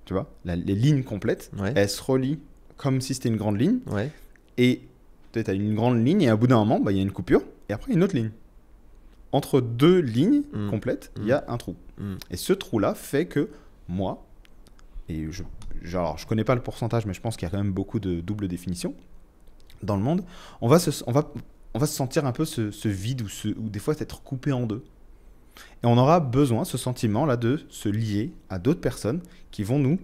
tu vois, les lignes complètes,
Ouais.
elles se relient comme si c'était une grande ligne.
Ouais.
Et tu as une grande ligne et à bout d'un moment, il y a une coupure et après une autre ligne. Entre deux lignes complètes, il y a un trou. Et ce trou-là fait que moi, et alors, je connais pas le pourcentage, mais je pense qu'il y a quand même beaucoup de double définition dans le monde, on va se sentir un peu ce vide ou des fois être coupé en deux. Et on aura besoin, ce sentiment-là, de se lier à d'autres personnes qui vont nous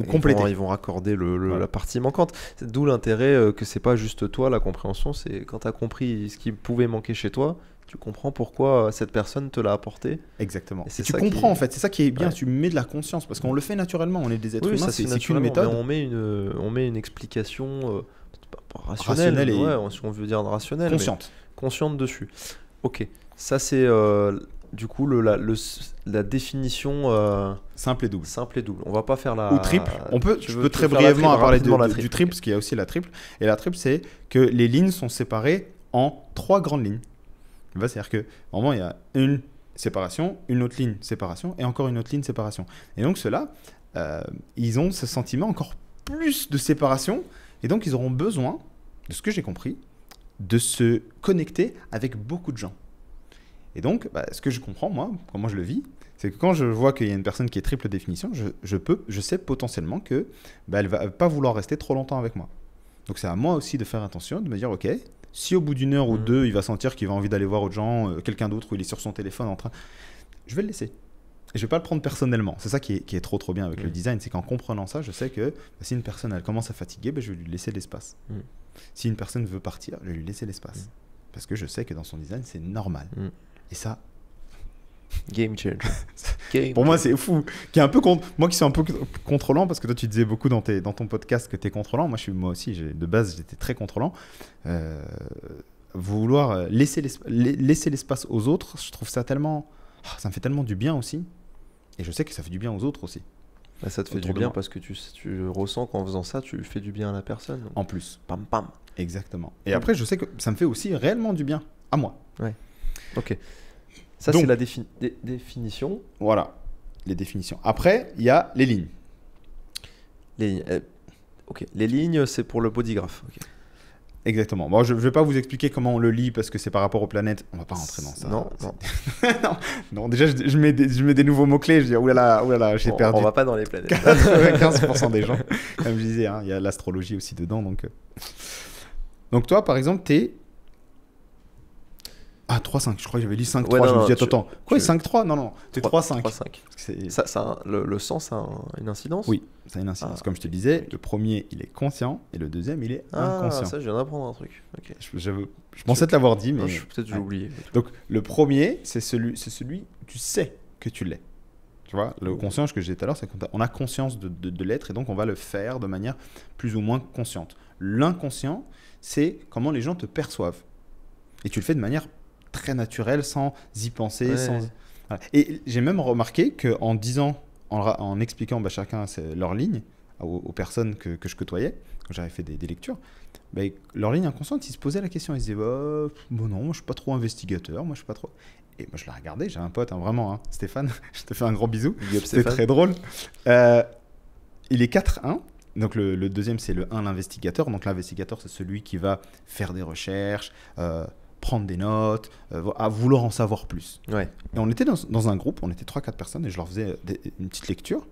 compléter.
Ils vont raccorder
Voilà.
la partie manquante. D'où l'intérêt que c'est pas juste toi la compréhension, c'est quand tu as compris ce qui pouvait manquer chez toi, tu comprends pourquoi cette personne te l'a apporté.
Exactement.
Et
tu comprends en fait, c'est ça qui est bien,
Ouais.
tu mets de la conscience parce qu'on le fait naturellement, on est des êtres
Oui,
humains,
ça se fait
c'est qu'une
naturellement, mais
méthode
on met une explication pas rationnelle,
Rationnelle et
ouais, si on veut dire rationnelle,
consciente.
mais consciente dessus. Ok, ça c'est du coup la définition
Simple et double.
simple et double. On va pas faire la...
Ou triple. Je peux très
faire la
brièvement
triple,
parler
rapidement la
du
triple.
triple, parce qu'il y a aussi la triple. Et la triple, c'est que les lignes sont séparées en 3 grandes lignes. C'est-à-dire que vraiment, il y a une séparation, une autre ligne séparation, et encore une autre ligne séparation. Et donc ceux-là, ils ont ce sentiment encore plus de séparation, et donc ils auront besoin, de ce que j'ai compris, de se connecter avec beaucoup de gens. Et donc, ce que je comprends, moi, comment je le vis, c'est que quand je vois qu'il y a une personne qui est triple définition, je sais potentiellement que elle va pas vouloir rester trop longtemps avec moi. Donc c'est à moi aussi de faire attention, de me dire, ok, si au bout d'une heure ou deux, il va sentir qu'il va envie d'aller voir autre gens, quelqu'un d'autre, ou il est sur son téléphone en train, je vais le laisser. Et je vais pas le prendre personnellement. C'est ça qui est trop bien avec le design, c'est qu'en comprenant ça, je sais que si une personne elle commence à fatiguer, je vais lui laisser l'espace. Si une personne veut partir, je vais lui laisser l'espace. Parce que je sais que dans son design, c'est normal. Et ça,
Game changer.
pour moi, c'est fou. Moi qui suis un peu contrôlant, parce que toi, tu disais beaucoup dans ton podcast que tu es contrôlant. Moi aussi, de base, j'étais très contrôlant. Vouloir laisser l'espace aux autres, je trouve ça tellement... ça me fait tellement du bien aussi. Et je sais que ça fait du bien aux autres aussi.
Ça te fait du bien parce que tu ressens qu'en faisant ça, tu fais du bien à la personne. Donc.
En plus.
Pam, pam.
Exactement. Et après, je sais que ça me fait aussi réellement du bien à moi.
Ouais. Ok. Ça,
donc,
c'est la définition.
Voilà, les définitions. Après, il y a les lignes.
Ok. Les lignes, c'est pour le bodygraph. Okay.
Exactement. Bon, je ne vais pas vous expliquer comment on le lit parce que c'est par rapport aux planètes. On ne va pas rentrer dans ça.
Non.
non, déjà, je mets des nouveaux mots-clés. Je dis, oulala, j'ai perdu.
On va pas dans les planètes.
95% des gens. Comme je disais, il y a l'astrologie aussi dedans. Donc toi, par exemple, t'es... Ah, 3-5. Je crois que j'avais dit 5-3. Je me dis, attends. Quoi, 5-3 Non. T'es 3-5.
3-5. Le sens a une incidence ?
Oui, ça a une incidence. Comme je te disais, le premier, il est conscient et le deuxième, il est inconscient.
Ça, je viens d'apprendre un truc. Okay.
Je pensais te l'avoir dit, mais...
Peut-être j'ai oublié.
Donc, le premier, c'est celui où tu sais que tu l'es. Tu vois, le conscient, ce que je disais tout à l'heure, c'est qu'on a conscience de l'être et donc on va le faire de manière plus ou moins consciente. L'inconscient, c'est comment les gens te perçoivent. Et tu le fais de manière très naturelle, sans y penser.
Ouais.
Voilà. Et j'ai même remarqué qu'en disant, en expliquant chacun leur ligne aux personnes que je côtoyais, quand j'avais fait des lectures, leur ligne inconsciente, ils se posaient la question. Ils se disaient, non, moi je suis pas trop investigateur, moi je suis pas trop... Et moi je la regardais, j'ai un pote, vraiment, Stéphane, je te fais un gros bisou, c'était très drôle. Il est 4-1. Donc le deuxième, c'est le 1, l'investigateur. Donc l'investigateur, c'est celui qui va faire des recherches, prendre des notes, à vouloir en savoir plus.
Ouais.
Et on était dans un groupe, on était 3-4 personnes, et je leur faisais une petite lecture.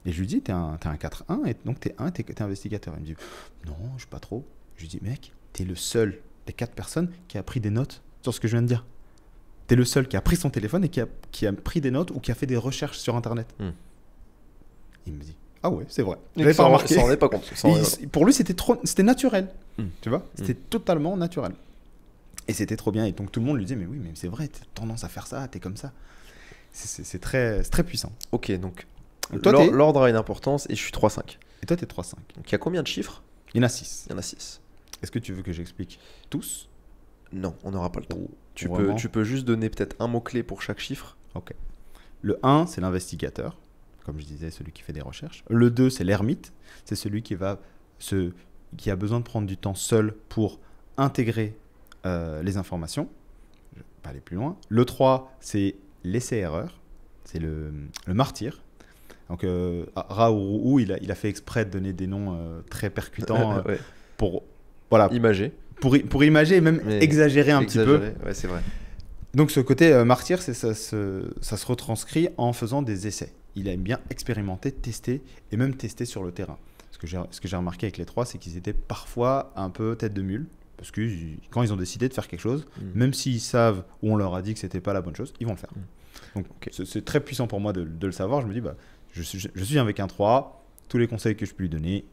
Et je lui dis, t'es un 4-1, et donc t'es investigateur. Il me dit, non, je suis pas trop. Je lui dis, mec, t'es le seul des 4 personnes qui a pris des notes sur ce que je viens de dire. T'es le seul qui a pris son téléphone et qui a pris des notes ou qui a fait des recherches sur Internet. Il me dit, ah ouais, c'est vrai. Je l'avais pas remarqué.
Il s'en rendait pas compte.
Pour lui, c'était naturel. Tu vois, c'était totalement naturel. Et c'était trop bien. Et donc tout le monde lui disait, mais oui, mais c'est vrai, t'as tendance à faire ça, t'es comme ça. C'est très puissant.
Ok, donc
toi,
l'ordre a une importance et je suis 3-5.
Et toi, t'es 3-5.
Donc il y a combien de chiffres ?
Il y en a 6.
Il y en a 6.
Est-ce que tu veux que j'explique tous ?
Non, on n'aura pas le temps. Tu peux juste donner peut-être un mot-clé pour chaque chiffre.
Ok. Le 1, c'est l'investigateur, comme je disais, celui qui fait des recherches. Le 2, c'est l'ermite. C'est celui qui a besoin de prendre du temps seul pour intégrer les informations. Je ne vais pas aller plus loin. Le 3, c'est l'essai-erreur. C'est le martyr. Donc Ra ou Roux, il a fait exprès de donner des noms très percutants
Ouais.
pour voilà,
Imager.
pour imager et même
Mais
exagérer un petit peu.
Ouais, c'est vrai.
Donc ce côté martyr, ça se retranscrit en faisant des essais. Il aime bien expérimenter, tester et même tester sur le terrain. Ce que j'ai remarqué avec les trois, c'est qu'ils étaient parfois un peu tête de mule. Parce que quand ils ont décidé de faire quelque chose, même s'ils savent ou on leur a dit que c'était pas la bonne chose, ils vont le faire. Donc c'est très puissant pour moi de le savoir. Je me dis, je suis avec un 3, tous les conseils que je peux lui donner.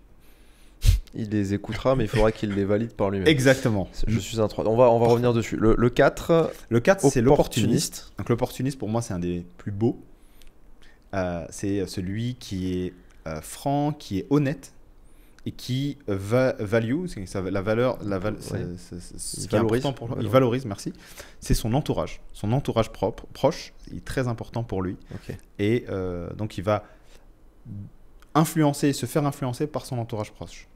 Il les écoutera, mais il faudra qu'il les valide par lui-même.
Exactement.
Je suis un 3. On va revenir dessus. Le 4.
Le 4, c'est l'opportuniste. Donc l'opportuniste, pour moi, c'est un des plus beaux. C'est celui qui est franc, qui est honnête et qui value, c'est la valeur, ce qui est important pour lui. Il valorise, merci. C'est son entourage proche, il est très important pour lui.
Okay.
Et donc il va se faire influencer par son entourage proche.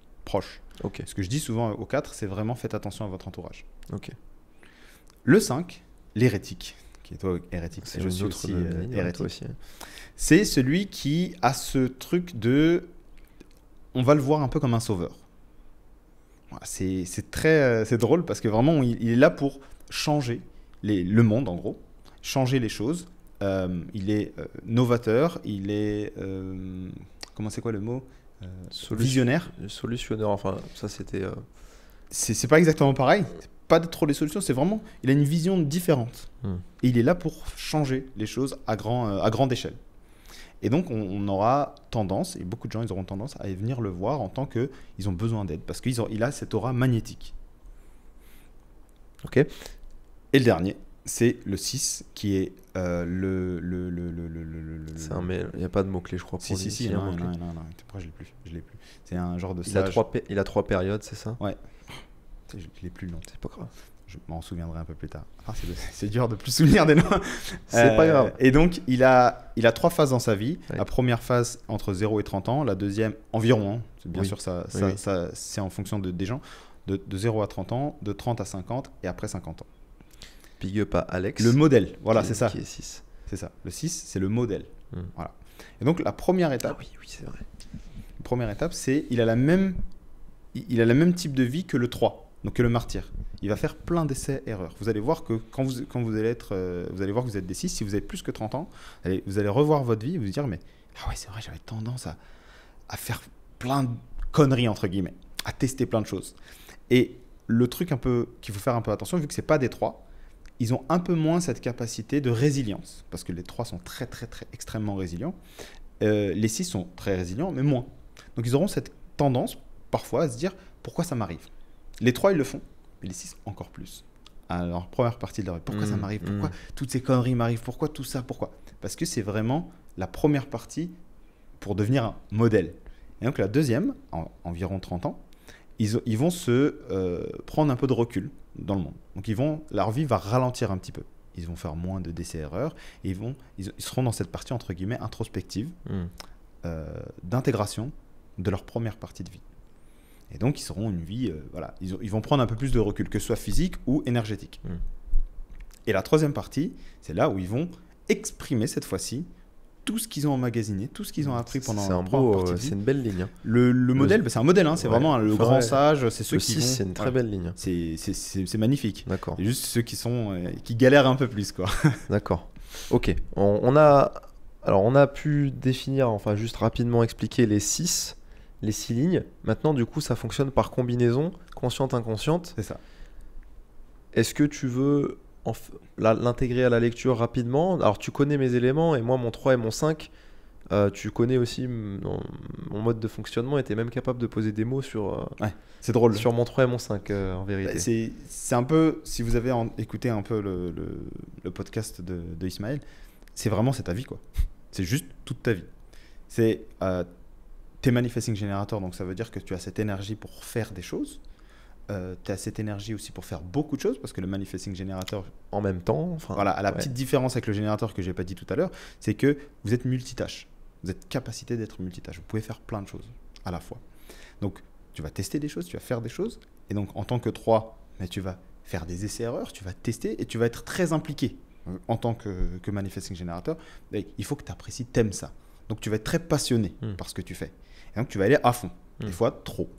Okay.
Ce que je dis souvent au 4, c'est vraiment faites attention à votre entourage.
Okay.
Le 5, l'hérétique, qui est toi hérétique,
c'est je suis aussi hérétique. Aussi.
C'est celui qui a ce truc de... On va le voir un peu comme un sauveur. C'est drôle parce que vraiment, il est là pour changer le monde, en gros. Changer les choses. Il est novateur. Il est... comment c'est quoi le mot visionnaire.
Solutionneur, enfin, ça c'était...
C'est pas exactement pareil. Pas trop les solutions, c'est vraiment... Il a une vision différente. Et il est là pour changer les choses à grande échelle. Et donc, on aura tendance, et beaucoup de gens ils auront tendance à venir le voir en tant qu'ils ont besoin d'aide, parce qu'il a cette aura magnétique.
Ok.
Et le dernier, c'est le 6, qui est
C'est un mail, il n'y a pas de mot-clé, je crois.
Si, non. Pourquoi je l'ai plus. C'est un genre de
sage. Il a 3 périodes, c'est ça?
Ouais. Je l'ai plus le nom.
C'est pas grave.
Je m'en souviendrai un peu plus tard. C'est dur de plus souvenir des noms.
C'est pas grave.
Et donc, il a 3 phases dans sa vie. Ouais. La première phase entre 0 et 30 ans. La deuxième, environ. Bien sûr, ça, c'est en fonction des gens. De 0 à 30 ans, de 30 à 50 et après 50 ans.
Big up à Alex.
Le modèle, voilà, c'est ça.
Qui est 6.
C'est ça. Le 6, c'est le modèle. Voilà. Et donc, la première étape.
Ah oui, c'est vrai.
La première étape, c'est il a la même type de vie que le 3. Donc que le martyr, il va faire plein d'essais-erreurs. Vous allez voir que quand vous allez vous allez voir que vous êtes des 6, si vous avez plus que 30 ans, vous allez revoir votre vie et vous dire mais ah ouais c'est vrai, j'avais tendance à faire plein de conneries entre guillemets, à tester plein de choses. Et le truc un peu qu'il faut faire un peu attention, vu que c'est pas des 3, ils ont un peu moins cette capacité de résilience parce que les 3 sont très extrêmement résilients. Les 6 sont très résilients mais moins. Donc ils auront cette tendance parfois à se dire pourquoi ça m'arrive. Les 3, ils le font, mais les 6, encore plus. Alors, première partie de leur vie, pourquoi ça m'arrive? Pourquoi toutes ces conneries m'arrivent? Pourquoi tout ça? Pourquoi? Parce que c'est vraiment la première partie pour devenir un modèle. Et donc, la deuxième, environ 30 ans, ils vont se prendre un peu de recul dans le monde. Donc, leur vie va ralentir un petit peu. Ils vont faire moins de décès-erreurs. Et ils seront dans cette partie, entre guillemets, introspective, d'intégration de leur première partie de vie. Et donc, ils auront une vie, voilà, ils vont prendre un peu plus de recul, que ce soit physique ou énergétique. Et la troisième partie, c'est là où ils vont exprimer cette fois-ci tout ce qu'ils ont emmagasiné, tout ce qu'ils ont appris pendant la première partie de vie.
C'est une belle ligne. Hein.
Le modèle, c'est un modèle, hein, c'est vraiment le grand sage. C'est ceux qui
6, c'est une très belle ligne.
C'est magnifique.
D'accord.
C'est juste ceux qui galèrent un peu plus, quoi.
D'accord. Ok. On a pu définir, enfin juste rapidement expliquer les 6 lignes. Maintenant, du coup, ça fonctionne par combinaison, consciente-inconsciente.
C'est ça.
Est-ce que tu veux l'intégrer à la lecture rapidement? Alors, tu connais mes éléments, et moi, mon 3 et mon 5, tu connais aussi mon mode de fonctionnement, et tu es même capable de poser des mots sur,
c'est drôle.
Sur mon 3 et mon 5, en vérité.
C'est un peu, si vous avez écouté un peu le podcast de Ismaël, c'est vraiment ta vie, quoi. C'est juste toute ta vie. C'est... T'es manifesting generator, donc ça veut dire que tu as cette énergie pour faire des choses. Tu as cette énergie aussi pour faire beaucoup de choses, parce que le manifesting generator...
En même temps.
Voilà, la petite différence avec le générateur que je n'ai pas dit tout à l'heure, c'est que vous êtes multitâche. Vous êtes capacité d'être multitâche. Vous pouvez faire plein de choses à la fois. Donc, tu vas tester des choses, tu vas faire des choses. Et donc, en tant que 3, mais tu vas faire des essais-erreurs, tu vas tester et tu vas être très impliqué en tant que manifesting generator. Il faut que tu apprécies, t'aimes ça. Donc, tu vas être très passionné par ce que tu fais. Et donc, tu vas aller à fond. Des fois, trop.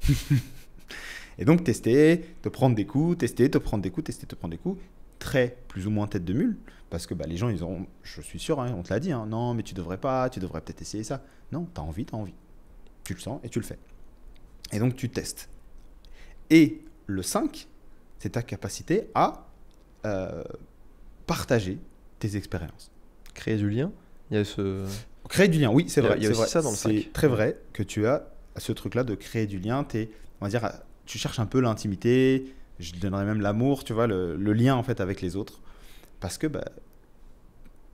Et donc, tester, te prendre des coups, tester, te prendre des coups, tester, te prendre des coups. Très, plus ou moins tête de mule. Parce que les gens, ils auront, je suis sûr, hein, on te l'a dit, hein, non, mais tu devrais pas, tu devrais peut-être essayer ça. Non, tu as envie. Tu le sens et tu le fais. Et donc, tu testes. Et le 5, c'est ta capacité à partager tes expériences.
Créer du lien. Il y a ce...
Créer du lien, oui, c'est vrai.
Il y a aussi
vrai.
ça dans le 5.
C'est très vrai que tu as ce truc-là de créer du lien. On va dire, tu cherches un peu l'intimité, je donnerais même l'amour, tu vois, le lien en fait avec les autres. Parce que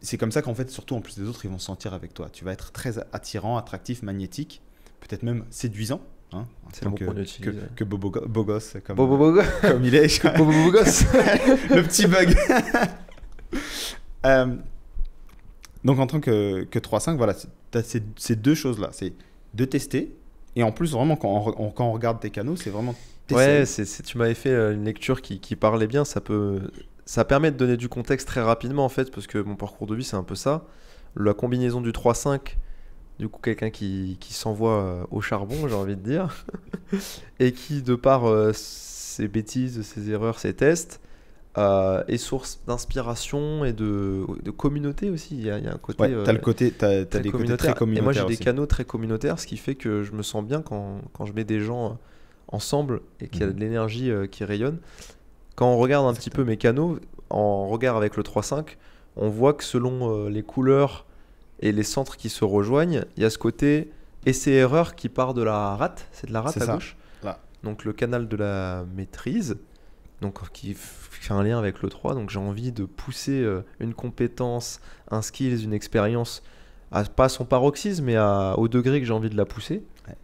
c'est comme ça qu'en fait, surtout en plus les autres, ils vont se sentir avec toi. Tu vas être très attirant, attractif, magnétique, peut-être même séduisant. Hein,
c'est le mot qu'on utilise.
Que beau gosse,
comme
il est.
Beau gosse.
Le petit bug. Donc en tant que 3-5, voilà, tu as ces deux choses-là. C'est de tester. Et en plus, vraiment, quand on regarde tes canaux, c'est vraiment
tester. Ouais, tu m'avais fait une lecture qui parlait bien. Ça permet de donner du contexte très rapidement, en fait, parce que mon parcours de vie, c'est un peu ça. La combinaison du 3-5, du coup, quelqu'un qui s'envoie au charbon, j'ai envie de dire, et qui, de par ses bêtises, ses erreurs, ses tests, est source d'inspiration et de communauté aussi. Il y a un côté.
Ouais, t'as des côtés très communautaires.
Et moi, j'ai des
aussi.
canaux très communautaires, ce qui fait que je me sens bien quand je mets des gens ensemble et qu'il y a de l'énergie qui rayonne. Quand on regarde un petit peu mes canaux, en regard avec le 3-5, on voit que selon les couleurs et les centres qui se rejoignent, il y a ce côté essai-erreur qui part de la rate. C'est de la rate à gauche.
Là.
Donc le canal de la maîtrise. Donc, qui fait un lien avec le 3. Donc, j'ai envie de pousser une compétence, un skills, une expérience, pas à son paroxysme, mais au degré que j'ai envie de la pousser.
Ouais.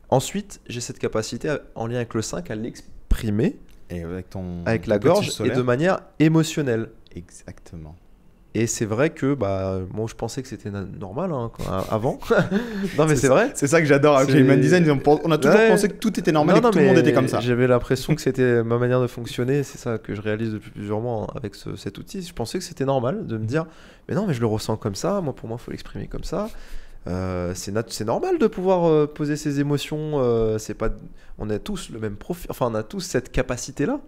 Ensuite, j'ai cette capacité, en lien avec le 5, à l'exprimer
et
avec la gorge et de manière émotionnelle.
Exactement.
Et c'est vrai que moi je pensais que c'était normal avant. Non mais c'est vrai.
C'est ça que j'adore avec Human Design. On a toujours pensé que tout était normal et que tout le monde était comme ça.
J'avais l'impression que c'était ma manière de fonctionner. C'est ça que je réalise depuis plusieurs mois avec cet outil. Je pensais que c'était normal de me dire mais non mais je le ressens comme ça. Pour moi il faut l'exprimer comme ça. C'est normal de pouvoir poser ses émotions. C'est pas, on a tous le même profil. Enfin on a tous cette capacité là.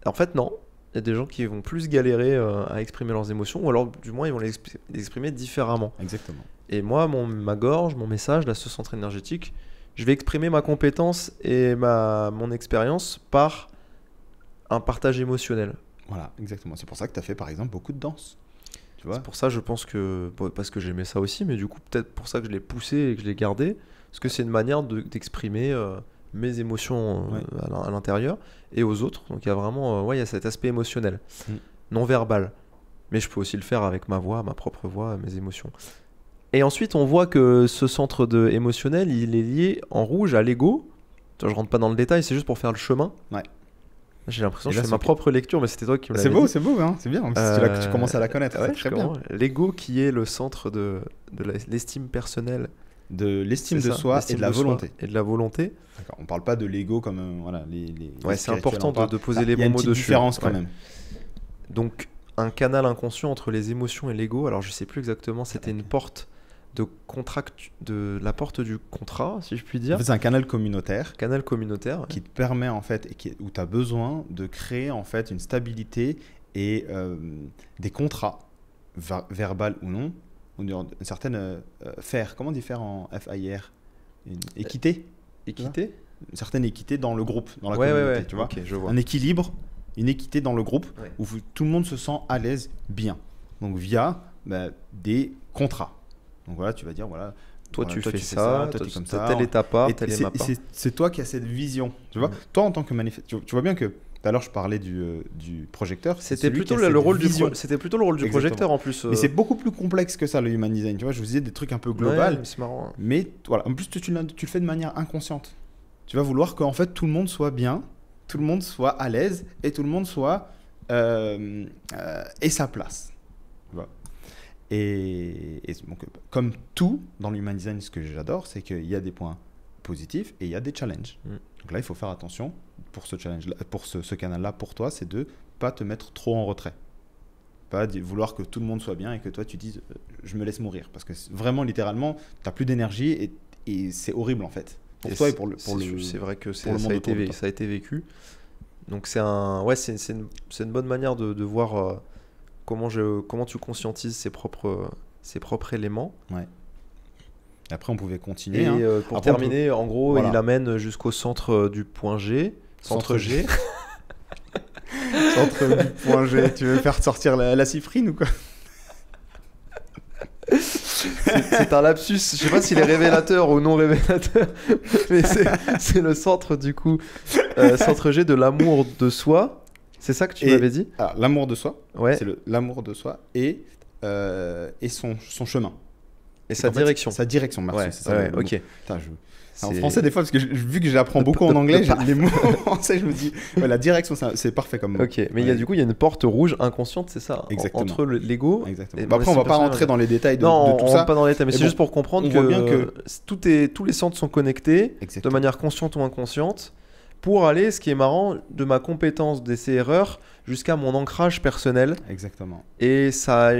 En fait non. Il y a des gens qui vont plus galérer à exprimer leurs émotions, ou alors du moins ils vont les exprimer différemment.
Exactement.
Et moi, ma gorge, mon message, ce centre énergétique, je vais exprimer ma compétence et mon expérience par un partage émotionnel.
Voilà, exactement. C'est pour ça que tu as fait par exemple beaucoup de danse. Tu vois ?
C'est pour ça, je pense que, parce que j'aimais ça aussi, mais du coup peut-être pour ça que je l'ai poussé et que je l'ai gardé, parce que c'est une manière d'exprimer mes émotions à l'intérieur et aux autres. Donc il y a vraiment il y a cet aspect émotionnel, non verbal. Mais je peux aussi le faire avec ma voix, ma propre voix, mes émotions. Et ensuite, on voit que ce centre émotionnel, il est lié en rouge à l'ego. Je rentre pas dans le détail, c'est juste pour faire le chemin.
Ouais.
J'ai l'impression que je fais ma propre lecture, mais c'était toi qui me l'avais dit.
C'est beau, hein, c'est bien. Tu commences à la connaître, c'est très bien.
L'ego qui est le centre de l'estime personnelle.
De l'estime de soi et de la volonté.
Et de la volonté.
D'accord. On parle pas de l'ego comme
c'est important de poser les bons mots dessus.
Il y a une différence quand même.
Donc un canal inconscient entre les émotions et l'ego. Alors je sais plus exactement. C'était une porte de la porte du contrat, si je puis dire.
C'est un canal communautaire.
Qui
te permet en fait où tu as besoin de créer en fait une stabilité et des contrats verbal ou non. Une certaine comment on dit faire en FIR, une équité,
une
certaine équité dans le groupe, dans la communauté, tu vois,
okay, je vois.
Un équilibre, une équité dans le groupe où tout le monde se sent à l'aise, bien. Donc via des contrats. Donc voilà, tu vas dire voilà.
Toi, tu fais ça, toi, tu es comme ça. Telle est ta part, telle est ma part.
C'est toi qui as cette vision, tu vois. Toi, en tant que manifestant, tu vois bien que tout à l'heure, je parlaais du projecteur.
C'était plutôt le rôle du projecteur en plus.
Mais c'est beaucoup plus complexe que ça, le human design. Tu vois, je vous disais des trucs un peu global.
C'est marrant.
Mais voilà, en plus, tu le fais de manière inconsciente. Tu vas vouloir qu'en fait, tout le monde soit bien, tout le monde soit à l'aise et tout le monde soit ait sa place. Tu vois. Et donc, comme tout dans le human design, ce que j'adore, c'est qu'il y a des points positifs et il y a des challenges. Donc là, il faut faire attention pour ce challenge, pour ce canal-là, pour toi, c'est de pas te mettre trop en retrait. pas vouloir que tout le monde soit bien et que toi tu dises je me laisse mourir. Parce que vraiment, littéralement, tu n'as plus d'énergie et c'est horrible en fait. Pour toi et pour le
c'est vrai que
pour le monde autour de toi.
ça a été vécu. Donc c'est une bonne manière de voir comment tu conscientises ses propres éléments.
Ouais. Après, on pouvait continuer.
Et
hein.
pour
Après,
terminer, en gros,
voilà.
il amène jusqu'au centre du point G. Centre G.
Centre du point G. Tu veux faire sortir la cyprine ou quoi?
C'est un lapsus, je sais pas s'il est révélateur ou non révélateur, mais c'est le centre du coup, centre G de l'amour de soi. C'est ça que tu m'avais dit?
L'amour de soi,
Ouais.
c'est l'amour de soi et son chemin.
Et sa direction.
Sa direction, merci.
Ouais,
c'est ça, le mot.
ok.
Putain, en français, des fois, parce que vu que j'apprends beaucoup en anglais, les mots en français, je me dis, ouais, la direction, c'est parfait comme mot.
Ok, mais il y a du coup, il y a une porte rouge inconsciente, c'est ça,
Exactement.
entre l'ego.
Exactement.
Et
Après, on va pas rentrer dans les détails de tout
on
ça.
rentre pas dans les détails, mais
Mais
c'est
bon,
juste pour comprendre
on voit bien
que tous les centres sont connectés
Exactement.
de manière consciente ou inconsciente pour aller, ce qui est marrant, de ma compétence d'essai-erreur jusqu'à mon ancrage personnel.
Exactement.
Et ça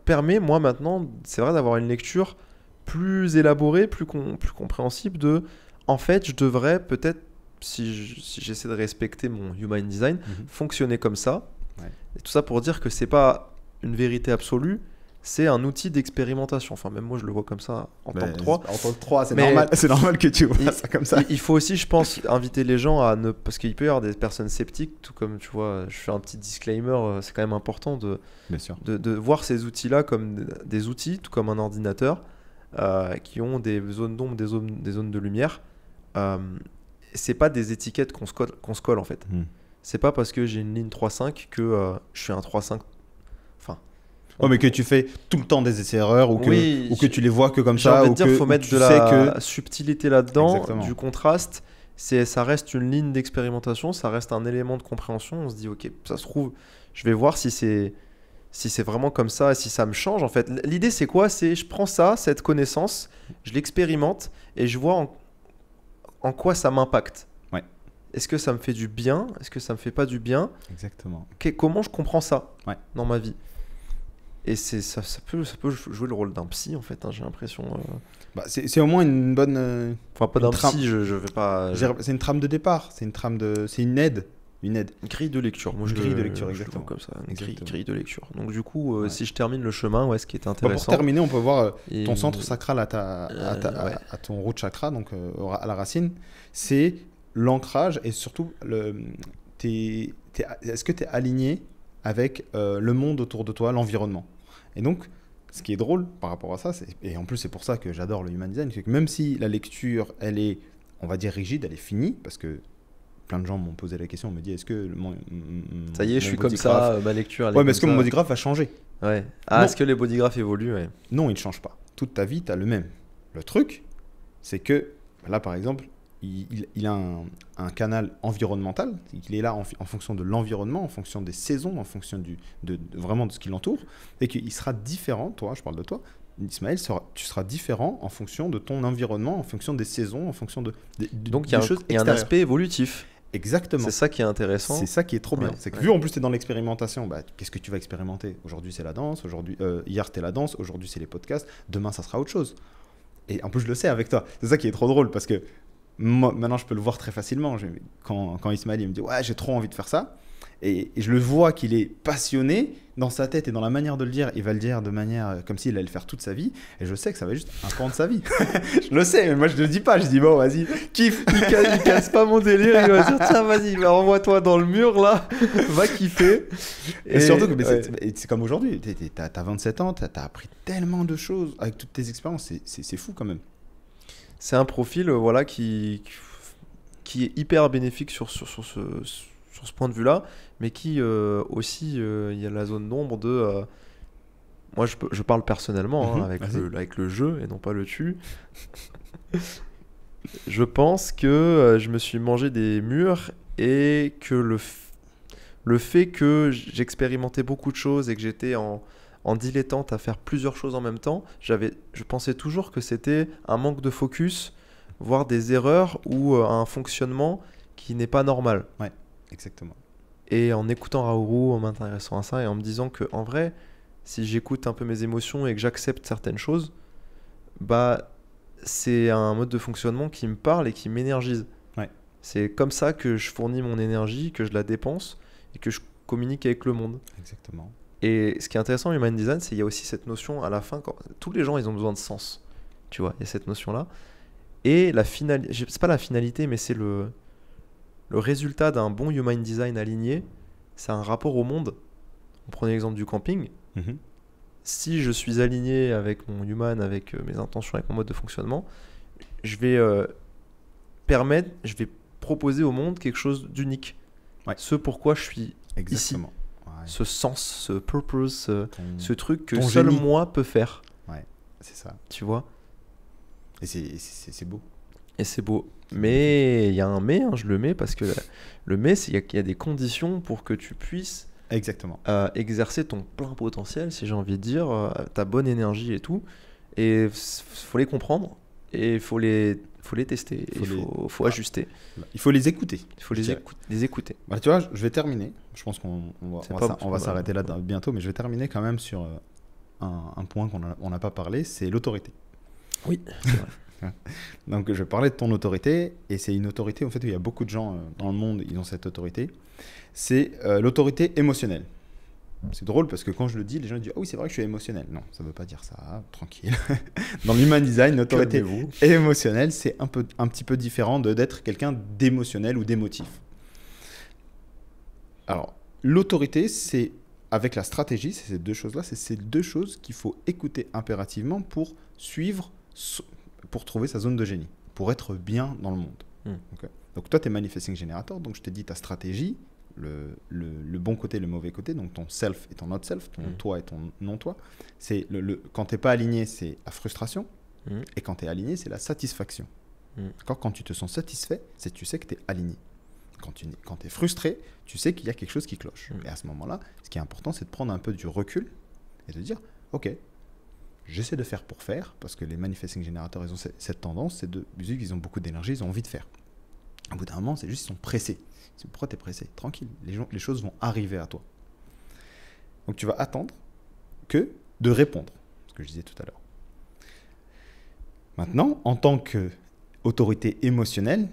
permet, moi maintenant, c'est vrai, d'avoir une lecture plus élaborée, plus compréhensible de, en fait, je devrais peut-être, si j'essaie de respecter mon human design, fonctionner comme ça.
Ouais.
Et tout ça pour dire que c'est pas une vérité absolue, c'est un outil d'expérimentation. Enfin, même moi, je le vois comme ça en tant que 3.
En tant que 3, c'est
Mais
normal. C'est normal que tu vois ça comme ça.
Il faut aussi, je pense, inviter les gens à ne... Parce qu'il peut y avoir des personnes sceptiques, tout comme, tu vois, je fais un petit disclaimer, c'est quand même important
Bien sûr.
de voir ces outils-là comme des outils, tout comme un ordinateur, qui ont des zones d'ombre, des zones de lumière. C'est pas des étiquettes qu'on se colle en fait. C'est pas parce que j'ai une ligne 3.5 que je suis un 3.5. Enfin.
Ouais, mais que tu fais tout le temps des essais-erreurs ou que tu les vois que comme
j'ai
ça.
envie
Ou
de dire,
que
faut mettre de la subtilité là-dedans, du contraste. Ça reste une ligne d'expérimentation, ça reste un élément de compréhension. On se dit, ok, ça se trouve, je vais voir si c'est vraiment comme ça, si ça me change en fait. L'idée c'est quoi? C'est je prends cette connaissance, je l'expérimente et je vois en quoi ça m'impacte.
Ouais.
Est-ce que ça me fait du bien? Est-ce que ça me fait pas du bien?
Exactement.
Comment je comprends ça
dans
ma vie? Et ça peut jouer le rôle d'un psy en fait, hein, j'ai l'impression.
C'est au moins une bonne...
Enfin pas d'un psy, je vais pas...
C'est une trame de départ, c'est une aide. Une
grille de lecture. Moi,
grille de lecture, exactement.
Comme ça, grille de lecture. Donc du coup, si je termine le chemin, ce qui est intéressant.
Pour terminer, on peut voir ton centre sacral à ton root chakra, donc à la racine, c'est l'ancrage et surtout est-ce que tu es aligné avec le monde autour de toi, l'environnement. Et donc, ce qui est drôle par rapport à ça, et en plus c'est pour ça que j'adore le human design, c'est que même si la lecture, elle est, on va dire, rigide, elle est finie, parce que plein de gens m'ont posé la question, on me dit, est-ce que
ça y est, je suis comme ça, ma lecture,
ouais, mais est-ce que mon bodygraph va changer?
Ouais. Est-ce que les bodygraphes évoluent? Ouais.
Non, ils ne changent pas. Toute ta vie, tu as le même. Le truc, c'est que, là par exemple, il a un canal environnemental, il est là en fonction de l'environnement, en fonction des saisons, en fonction vraiment de ce qui l'entoure, et qu'il sera différent, toi, je parle de toi, Ismaël, tu seras différent en fonction de ton environnement, en fonction des saisons, en fonction
donc il y a un aspect évolutif.
Exactement.
C'est ça qui est intéressant.
C'est ça qui est trop bien. C'est que vu en plus tu es dans l'expérimentation, qu'est-ce que tu vas expérimenter? Aujourd'hui c'est la danse, hier c'était la danse, aujourd'hui c'est les podcasts, demain ça sera autre chose. Et en plus je le sais avec toi. C'est ça qui est trop drôle parce que moi, maintenant je peux le voir très facilement. Quand Ismaël il me dit ouais j'ai trop envie de faire ça, et je le vois qu'il est passionné dans sa tête et dans la manière de le dire, il va le dire de manière comme s'il allait le faire toute sa vie, et je sais que ça va être juste un pan de sa vie. Je le sais, mais moi je le dis pas, je dis bon vas-y, kiffe.
Il casse pas mon délire, il va dire tiens vas-y, renvoie-toi dans le mur là, va kiffer.
Et surtout que c'est comme aujourd'hui, t'as 27 ans, t'as appris tellement de choses avec toutes tes expériences, c'est fou quand même.
C'est un profil qui est hyper bénéfique sur ce point de vue-là, mais qui aussi, il y a la zone d'ombre de... moi, je parle personnellement avec le jeu et non pas le tu. Je pense que je me suis mangé des murs et que le fait que j'expérimentais beaucoup de choses et que j'étais en dilettante à faire plusieurs choses en même temps, je pensais toujours que c'était un manque de focus, voire des erreurs ou un fonctionnement qui n'est pas normal.
Ouais, exactement.
Et en écoutant Raoult, en m'intéressant à ça et en me disant que en vrai, si j'écoute un peu mes émotions et que j'accepte certaines choses, bah c'est un mode de fonctionnement qui me parle et qui m'énergise.
Ouais.
C'est comme ça que je fournis mon énergie, que je la dépense et que je communique avec le monde.
Exactement.
Et ce qui est intéressant en Human Design, c'est qu'il y a aussi cette notion à la fin, quand tous les gens ils ont besoin de sens. Tu vois, il y a cette notion-là. Et la finalité, c'est pas la finalité, mais c'est le résultat d'un bon Human Design aligné, c'est un rapport au monde. On prenait l'exemple du camping.
Mhm.
Si je suis aligné avec mon human, avec mes intentions, avec mon mode de fonctionnement, je vais je vais proposer au monde quelque chose d'unique.
Ouais.
Ce pourquoi je suis ici.
Exactement. Ouais.
Ce sens, ce purpose, ce truc que
ton
seul
génie.
moi peut faire.
C'est ça.
Tu vois?
Et c'est beau.
Et c'est beau. Mais il y a un mais, hein, je le mets parce que le mais, c'est qu'il y a des conditions pour que tu puisses
Exactement.
exercer ton plein potentiel, si j'ai envie de dire, ta bonne énergie et tout. Et faut les comprendre et il faut les tester. Il faut ajuster.
Il faut les écouter.
Il faut
je dirais.
les écouter.
Bah, tu vois, je vais terminer. Je pense qu'on
C'est
va,
pas-
on va
ouais,
s'arrêter là
ouais.
bientôt, mais je vais terminer quand même sur un point on n'a pas parlé, c'est l'autorité.
Oui, c'est vrai.
Donc je vais parler de ton autorité, et c'est une autorité, en fait, où il y a beaucoup de gens dans le monde, ils ont cette autorité. C'est l'autorité émotionnelle. C'est drôle parce que quand je le dis, les gens disent « Ah oui, c'est vrai que je suis émotionnel ». Non, ça ne veut pas dire ça, tranquille. Dans l'human design, l'autorité
Calmez-vous.
émotionnelle, c'est un petit peu différent d'être quelqu'un d'émotionnel ou d'émotif. Alors, l'autorité, c'est avec la stratégie, c'est ces deux choses-là, c'est ces deux choses qu'il faut écouter impérativement pour suivre, pour trouver sa zone de génie, pour être bien dans le monde. Okay. Donc toi, tu es manifesting generator, donc je te dis ta stratégie, le bon côté, le mauvais côté, donc ton self et ton not self, ton toi et ton non-toi. C'est quand tu n'es pas aligné, c'est la frustration, et quand tu es aligné, c'est la satisfaction. Quand tu te sens satisfait, tu sais que tu es aligné. Quand tu es frustré, tu sais qu'il y a quelque chose qui cloche. Et à ce moment-là, ce qui est important, c'est de prendre un peu du recul et de dire, ok, j'essaie de faire pour faire, parce que les manifesting generators, ils ont cette tendance, c'est ils ont beaucoup d'énergie, ils ont envie de faire. Au bout d'un moment, c'est juste qu'ils sont pressés. Pourquoi tu es pressé? Tranquille, les choses vont arriver à toi. Donc tu vas attendre que de répondre, ce que je disais tout à l'heure. Maintenant, en tant qu'autorité émotionnelle,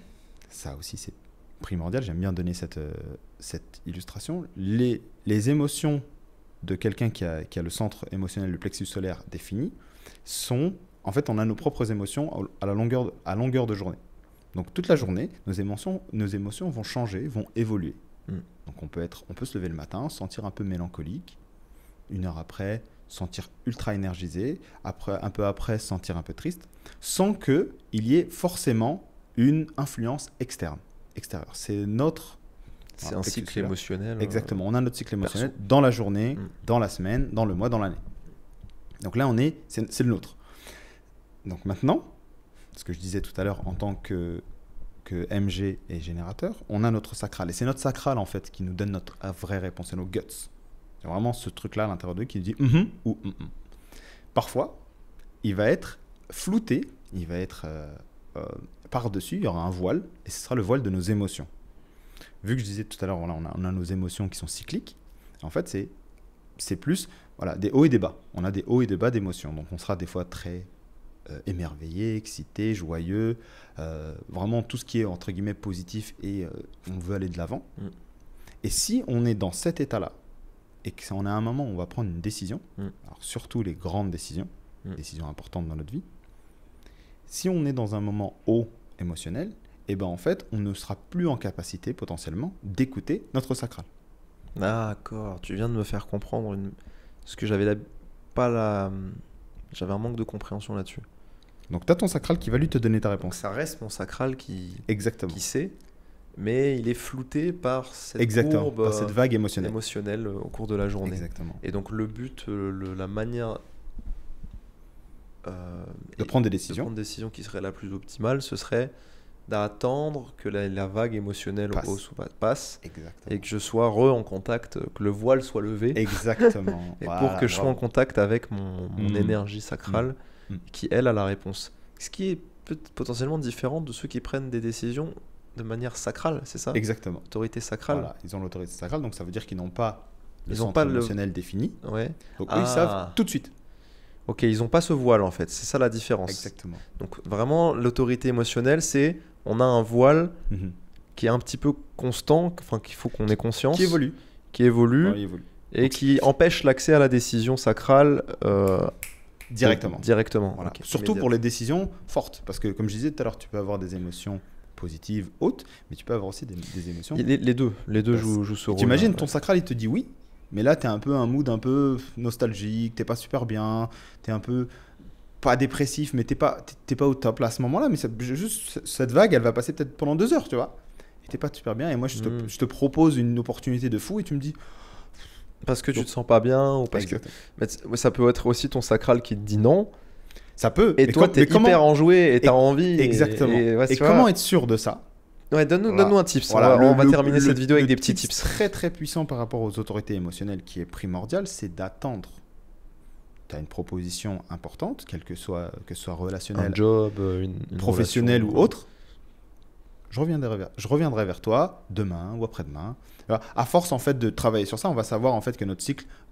ça aussi c'est primordial, j'aime bien donner cette illustration. Les émotions de quelqu'un qui a le centre émotionnel, le plexus solaire défini, sont, en fait, on a nos propres émotions à longueur de journée. Donc toute la journée, nos émotions vont changer, vont évoluer. Donc on peut se lever le matin, sentir un peu mélancolique, une heure après, sentir ultra énergisé, un peu après, sentir un peu triste, sans qu'il y ait forcément une influence extérieure. C'est notre...
C'est un cycle émotionnel.
Exactement, on a notre cycle émotionnel dans la journée, dans la semaine, dans le mois, dans l'année. Donc là, c'est le nôtre. Donc maintenant, ce que je disais tout à l'heure, en tant que MG et générateur, on a notre sacral. Et c'est notre sacral, en fait, qui nous donne notre vraie réponse, c'est nos guts. C'est vraiment ce truc-là à l'intérieur de nous qui nous dit ou Parfois, il va être flouté, il va être par-dessus, il y aura un voile, et ce sera le voile de nos émotions. Vu que je disais tout à l'heure, voilà, on a nos émotions qui sont cycliques, en fait, c'est plus des hauts et des bas. On a des hauts et des bas d'émotions. Donc, on sera des fois très émerveillé, excité, joyeux, vraiment tout ce qui est entre guillemets positif et on veut aller de l'avant. Et si on est dans cet état-là et qu'on a un moment où on va prendre une décision, alors surtout les grandes décisions, décisions importantes dans notre vie, si on est dans un moment haut émotionnel, et ben en fait, on ne sera plus en capacité potentiellement d'écouter notre sacral.
D'accord, tu viens de me faire comprendre ce que j'avais j'avais un manque de compréhension là-dessus.
Donc tu as ton sacral qui va lui te donner ta réponse.
Donc, ça reste mon sacral qui sait, mais il est flouté par cette courbe,
par cette vague émotionnelle
au cours de la journée.
Exactement.
Et donc le but, la manière
de prendre des décisions
qui serait la plus optimale, ce serait d'attendre que la vague émotionnelle passe et que je sois en contact, que le voile soit levé.
Exactement.
Et pour que je sois en contact avec mon énergie sacrale qui, elle, a la réponse. Ce qui est potentiellement différent de ceux qui prennent des décisions de manière sacrale, c'est ça?
Exactement.
Autorité sacrale.
Voilà, ils ont l'autorité sacrale, donc ça veut dire qu'ils n'ont pas le
Ils ont
centre
pas le-
émotionnel défini.
Ouais.
Donc eux, ils savent tout de suite.
Ok, ils n'ont pas ce voile en fait, c'est ça la différence.
Exactement.
Donc vraiment, l'autorité émotionnelle, c'est on a un voile
Mhm.
qui est un petit peu constant, enfin qu'il faut qu'on ait conscience,
Qui évolue.
qui évolue
Ouais, il évolue.
et qui empêche l'accès à la décision sacrale
Directement.
Directement.
Voilà.
Ok,
Surtout
immédiat.
pour les décisions fortes. Parce que, comme je disais tout à l'heure, tu peux avoir des émotions positives, hautes, mais tu peux avoir aussi des émotions.
Les deux
Parce-
jouent ce rôle.
T'imagines, ton sacral, il te dit oui, mais là, t'es un peu un mood un peu nostalgique, t'es pas super bien, t'es un peu pas dépressif, mais t'es pas au top là à ce moment-là. Mais juste, cette vague, elle va passer peut-être pendant 2 heures, tu vois. Et t'es pas super bien. Et moi, je te propose une opportunité de fou et tu me dis.
Parce que tu te sens pas bien ou parce que mais ça peut être aussi ton sacral qui te dit non.
Ça peut.
Et toi, t'es hyper enjoué et t'as envie.
Exactement.
Et
Et comment être sûr de ça?
Ouais, donne-nous un tips.
Voilà,
On va terminer cette vidéo avec des petits tips.
Très très puissant par rapport aux autorités émotionnelles qui est primordial, c'est d'attendre. Tu as une proposition importante, quelle que soit relationnelle,
Un job, une
professionnelle
relation,
ou autre. Je reviendrai vers toi demain ou après-demain. Alors, à force en fait de travailler sur ça, on va savoir en fait que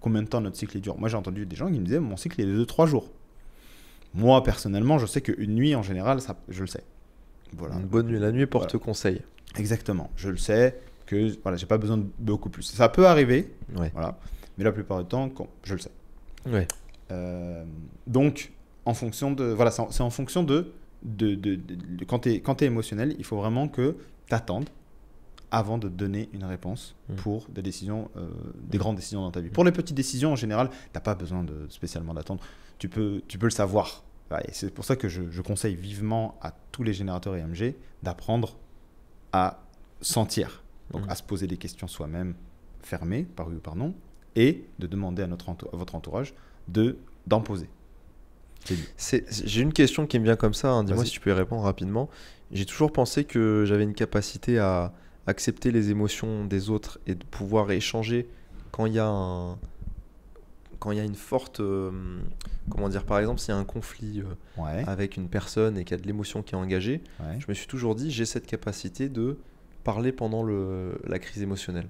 combien de temps notre cycle est dur. Moi, j'ai entendu des gens qui me disaient mon cycle est de 2-3 jours. Moi, personnellement, je sais qu'une nuit en général, ça, je le sais. Voilà.
Une bonne nuit. La nuit porte
Voilà.
conseil.
Exactement. Je le sais que voilà, j'ai pas besoin de beaucoup plus. Ça peut arriver,
Ouais.
voilà, mais la plupart du temps, je le sais.
Ouais.
Donc, en fonction de, voilà, c'est en fonction de quand t'es émotionnel, il faut vraiment que t'attendes avant de donner une réponse pour des décisions, des grandes décisions dans ta vie. Pour les petites décisions, en général, t'as pas besoin de spécialement d'attendre. Tu peux le savoir. Voilà, et c'est pour ça que je conseille vivement à tous les générateurs EMG d'apprendre à sentir, donc à se poser des questions soi-même, fermées, par oui ou par non, et de demander à votre entourage d'en poser.
J'ai une question qui me vient comme ça, hein. Dis-moi
Vas-y.
si tu peux y répondre rapidement. J'ai toujours pensé que j'avais une capacité à accepter les émotions des autres et de pouvoir échanger quand il y a une forte, comment dire, par exemple, s'il y a un conflit
Ouais,
avec une personne et qu'il y a de l'émotion qui est engagée,
ouais.
je me suis toujours dit, j'ai cette capacité de parler pendant la crise émotionnelle.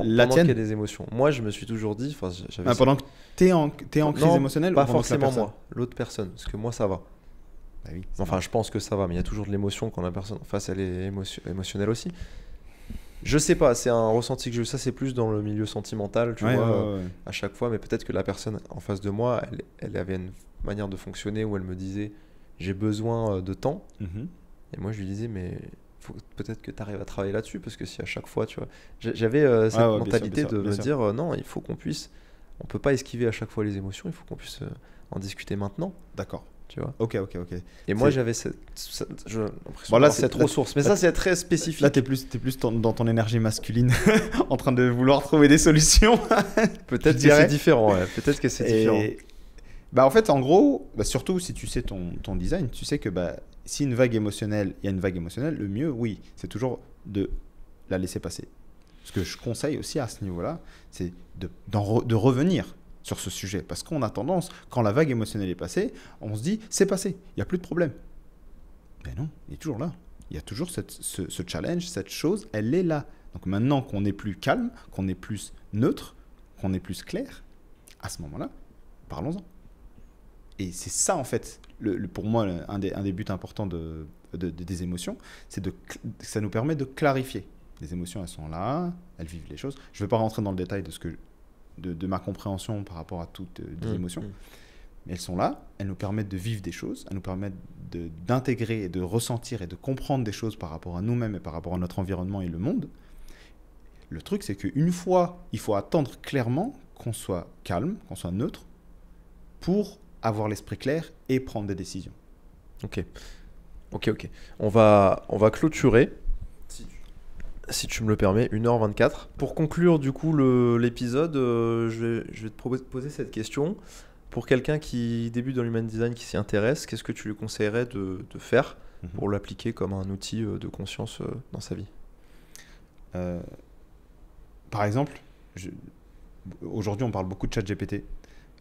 La
Pendant
tienne
qu'il y a des émotions. Moi, je me suis toujours dit, j'avais
Ah, pendant que t'es en crise
Non,
émotionnelle
pas
ou pendant que la
forcément
personne
moi, l'autre personne, parce que moi ça va.
Bah oui,
Enfin, je pense que ça va, mais il y a toujours de l'émotion quand la personne en face elle est émotionnelle aussi. Je sais pas, c'est un ressenti que j'ai eu, ça c'est plus dans le milieu sentimental, tu
ouais,
vois,
ouais.
à chaque fois, mais peut-être que la personne en face de moi, elle avait une manière de fonctionner où elle me disait j'ai besoin de temps,
Mhm.
et moi je lui disais mais peut-être que tu arrives à travailler là-dessus, parce que si à chaque fois, tu vois, j'avais cette
Ouais,
mentalité
bien sûr,
de
bien
me
sûr.
dire non, il faut qu'on puisse, on peut pas esquiver à chaque fois les émotions, il faut qu'on puisse en discuter maintenant,
D'accord.
tu vois.
Ok.
Et moi
C'est-
j'avais j'ai l'impression
Bon, là,
d'avoir cette ressource, mais ça c'est très spécifique.
Là, t'es plus dans ton énergie masculine, en train de vouloir trouver des solutions.
Peut-être que
dirais.
c'est différent, ouais. Peut-être que c'est différent.
Et bah, en fait, en gros, bah, surtout si tu sais ton design, tu sais que bah, si une vague émotionnelle, il y a une vague émotionnelle, le mieux, oui, c'est toujours de la laisser passer. Ce que je conseille aussi à ce niveau-là, c'est de revenir sur ce sujet. Parce qu'on a tendance, quand la vague émotionnelle est passée, on se dit, c'est passé, il n'y a plus de problème. Mais non, il est toujours là. Il y a toujours ce challenge, cette chose, elle est là. Donc maintenant qu'on est plus calme, qu'on est plus neutre, qu'on est plus clair, à ce moment-là, parlons-en. Et c'est ça, en fait, pour moi, un des buts importants des émotions, c'est ça nous permet de clarifier. Les émotions, elles sont là, elles vivent les choses. Je ne vais pas rentrer dans le détail de ma compréhension par rapport à toutes les émotions, mais elles sont là, elles nous permettent de vivre des choses, elles nous permettent d'intégrer et de ressentir et de comprendre des choses par rapport à nous-mêmes et par rapport à notre environnement et le monde. Le truc, c'est qu'une fois, il faut attendre clairement qu'on soit calme, qu'on soit neutre, pour avoir l'esprit clair et prendre des décisions.
Ok. On va clôturer, si tu me le permets, 1h24. Pour conclure du coup l'épisode, je vais te poser cette question. Pour quelqu'un qui débute dans l'human design, qui s'y intéresse, qu'est-ce que tu lui conseillerais de faire pour l'appliquer comme un outil de conscience dans sa vie?
Par exemple, aujourd'hui on parle beaucoup de ChatGPT.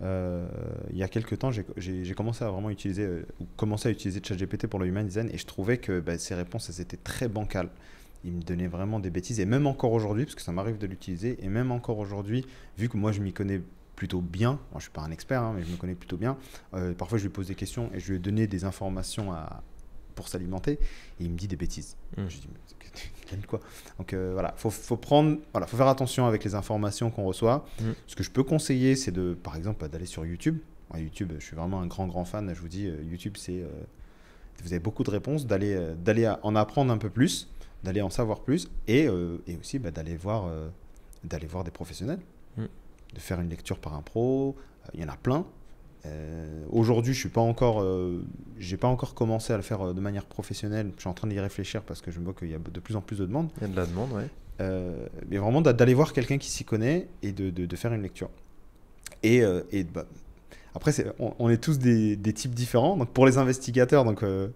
il y a quelques temps, j'ai commencé à vraiment utiliser, ChatGPT pour le human design et je trouvais que ses réponses, elles étaient très bancales. Il me donnait vraiment des bêtises et même encore aujourd'hui, parce que ça m'arrive de l'utiliser, et même encore aujourd'hui, vu que moi je m'y connais plutôt bien, moi, je ne suis pas un expert, hein, mais je me connais plutôt bien, parfois je lui pose des questions et je lui ai donné des informations pour s'alimenter et il me dit des bêtises. Je lui dis, mais quoi? Donc voilà, faut faire attention avec les informations qu'on reçoit. Ce que je peux conseiller, c'est par exemple d'aller sur YouTube. YouTube, je suis vraiment un grand fan. Je vous dis, YouTube, vous avez beaucoup de réponses, d'aller en apprendre un peu plus, d'aller en savoir plus et aussi d'aller voir des professionnels, de faire une lecture par un pro. Il y en a plein. Aujourd'hui, j'ai pas encore commencé à le faire de manière professionnelle. Je suis en train d'y réfléchir parce que je vois qu'il y a de plus en plus de demandes.
Il y a de la demande, ouais.
Mais vraiment d'aller voir quelqu'un qui s'y connaît et de faire une lecture. Après, on est tous des types différents. Donc pour les investigateurs,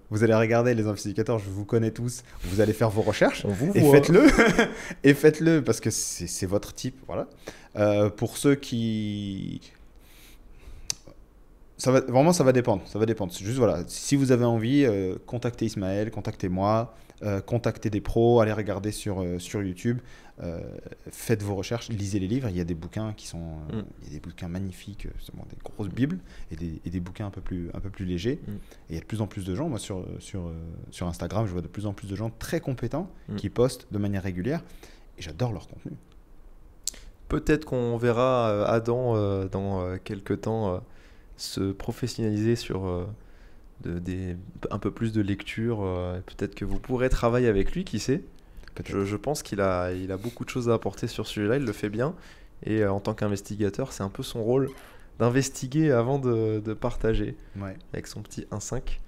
vous allez regarder les investigateurs, je vous connais tous. Vous allez faire vos recherches et faites-le. Et faites-le parce que c'est votre type. Voilà. Pour ceux qui... Ça va dépendre. Juste voilà, si vous avez envie, contactez Ismaël, contactez-moi, contactez des pros, allez regarder sur YouTube, faites vos recherches, lisez les livres. Il y a des bouquins il y a des bouquins magnifiques, des grosses bibles et des bouquins un peu plus légers. Et il y a de plus en plus de gens, moi sur Instagram, je vois de plus en plus de gens très compétents qui postent de manière régulière et j'adore leur contenu.
Peut-être qu'on verra Adam dans quelques temps se professionnaliser sur un peu plus de lecture. Peut-être que vous pourrez travailler avec lui, qui sait. Je pense qu'il a beaucoup de choses à apporter sur ce sujet-là, il le fait bien. Et en tant qu'investigateur, c'est un peu son rôle d'investiguer avant de partager, avec son petit 1.5.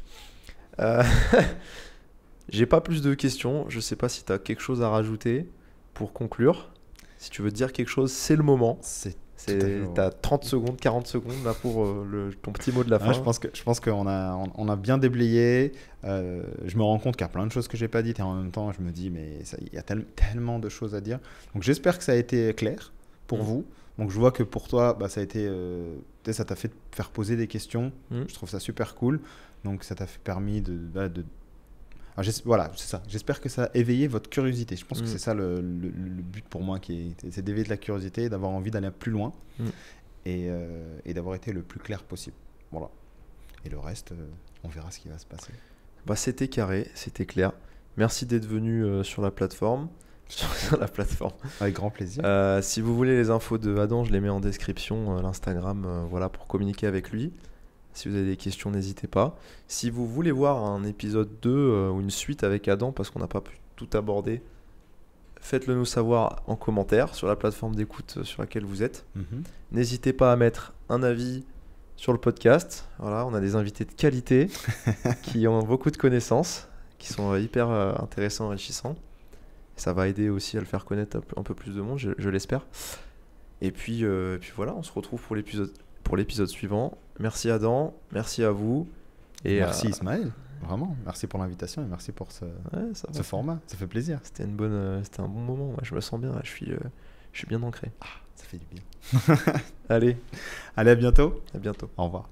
J'ai pas plus de questions, je sais pas si tu as quelque chose à rajouter pour conclure. Si tu veux dire quelque chose, c'est le moment. T'as 30 secondes, 40 secondes là pour ton petit mot de la fin.
Je pense qu'on a bien déblayé. Je me rends compte qu'il y a plein de choses que j'ai pas dites et en même temps je me dis mais il y a tellement de choses à dire. Donc j'espère que ça a été clair pour vous. Donc je vois que pour toi ça a été ça t'a fait faire poser des questions. Je trouve ça super cool. Donc ça t'a permis de voilà, c'est ça. J'espère que ça a éveillé votre curiosité. Je pense que c'est ça le but pour moi, c'est d'éveiller de la curiosité, d'avoir envie d'aller plus loin et d'avoir été le plus clair possible. Voilà. Et le reste, on verra ce qui va se passer.
C'était carré, c'était clair. Merci d'être venu sur la plateforme. Sur la plateforme.
Avec grand plaisir.
Si vous voulez les infos de Adam, je les mets en description, l'Instagram, pour communiquer avec lui. Si vous avez des questions, n'hésitez pas. Si vous voulez voir un épisode 2 ou une suite avec Adam, parce qu'on n'a pas pu tout aborder, faites-le nous savoir en commentaire sur la plateforme d'écoute sur laquelle vous êtes. N'hésitez pas à mettre un avis sur le podcast. Voilà, on a des invités de qualité qui ont beaucoup de connaissances, qui sont hyper intéressants, enrichissants. Ça va aider aussi à le faire connaître un peu plus de monde, je l'espère. Et puis voilà, on se retrouve pour l'épisode suivant. Merci Adam, merci à vous.
Et merci Ismaël, vraiment. Merci pour l'invitation et merci pour ce format. Ça fait plaisir.
C'était un bon moment. Je me sens bien. Je suis bien ancré.
Ça fait du bien.
Allez,
à bientôt.
À bientôt.
Au revoir.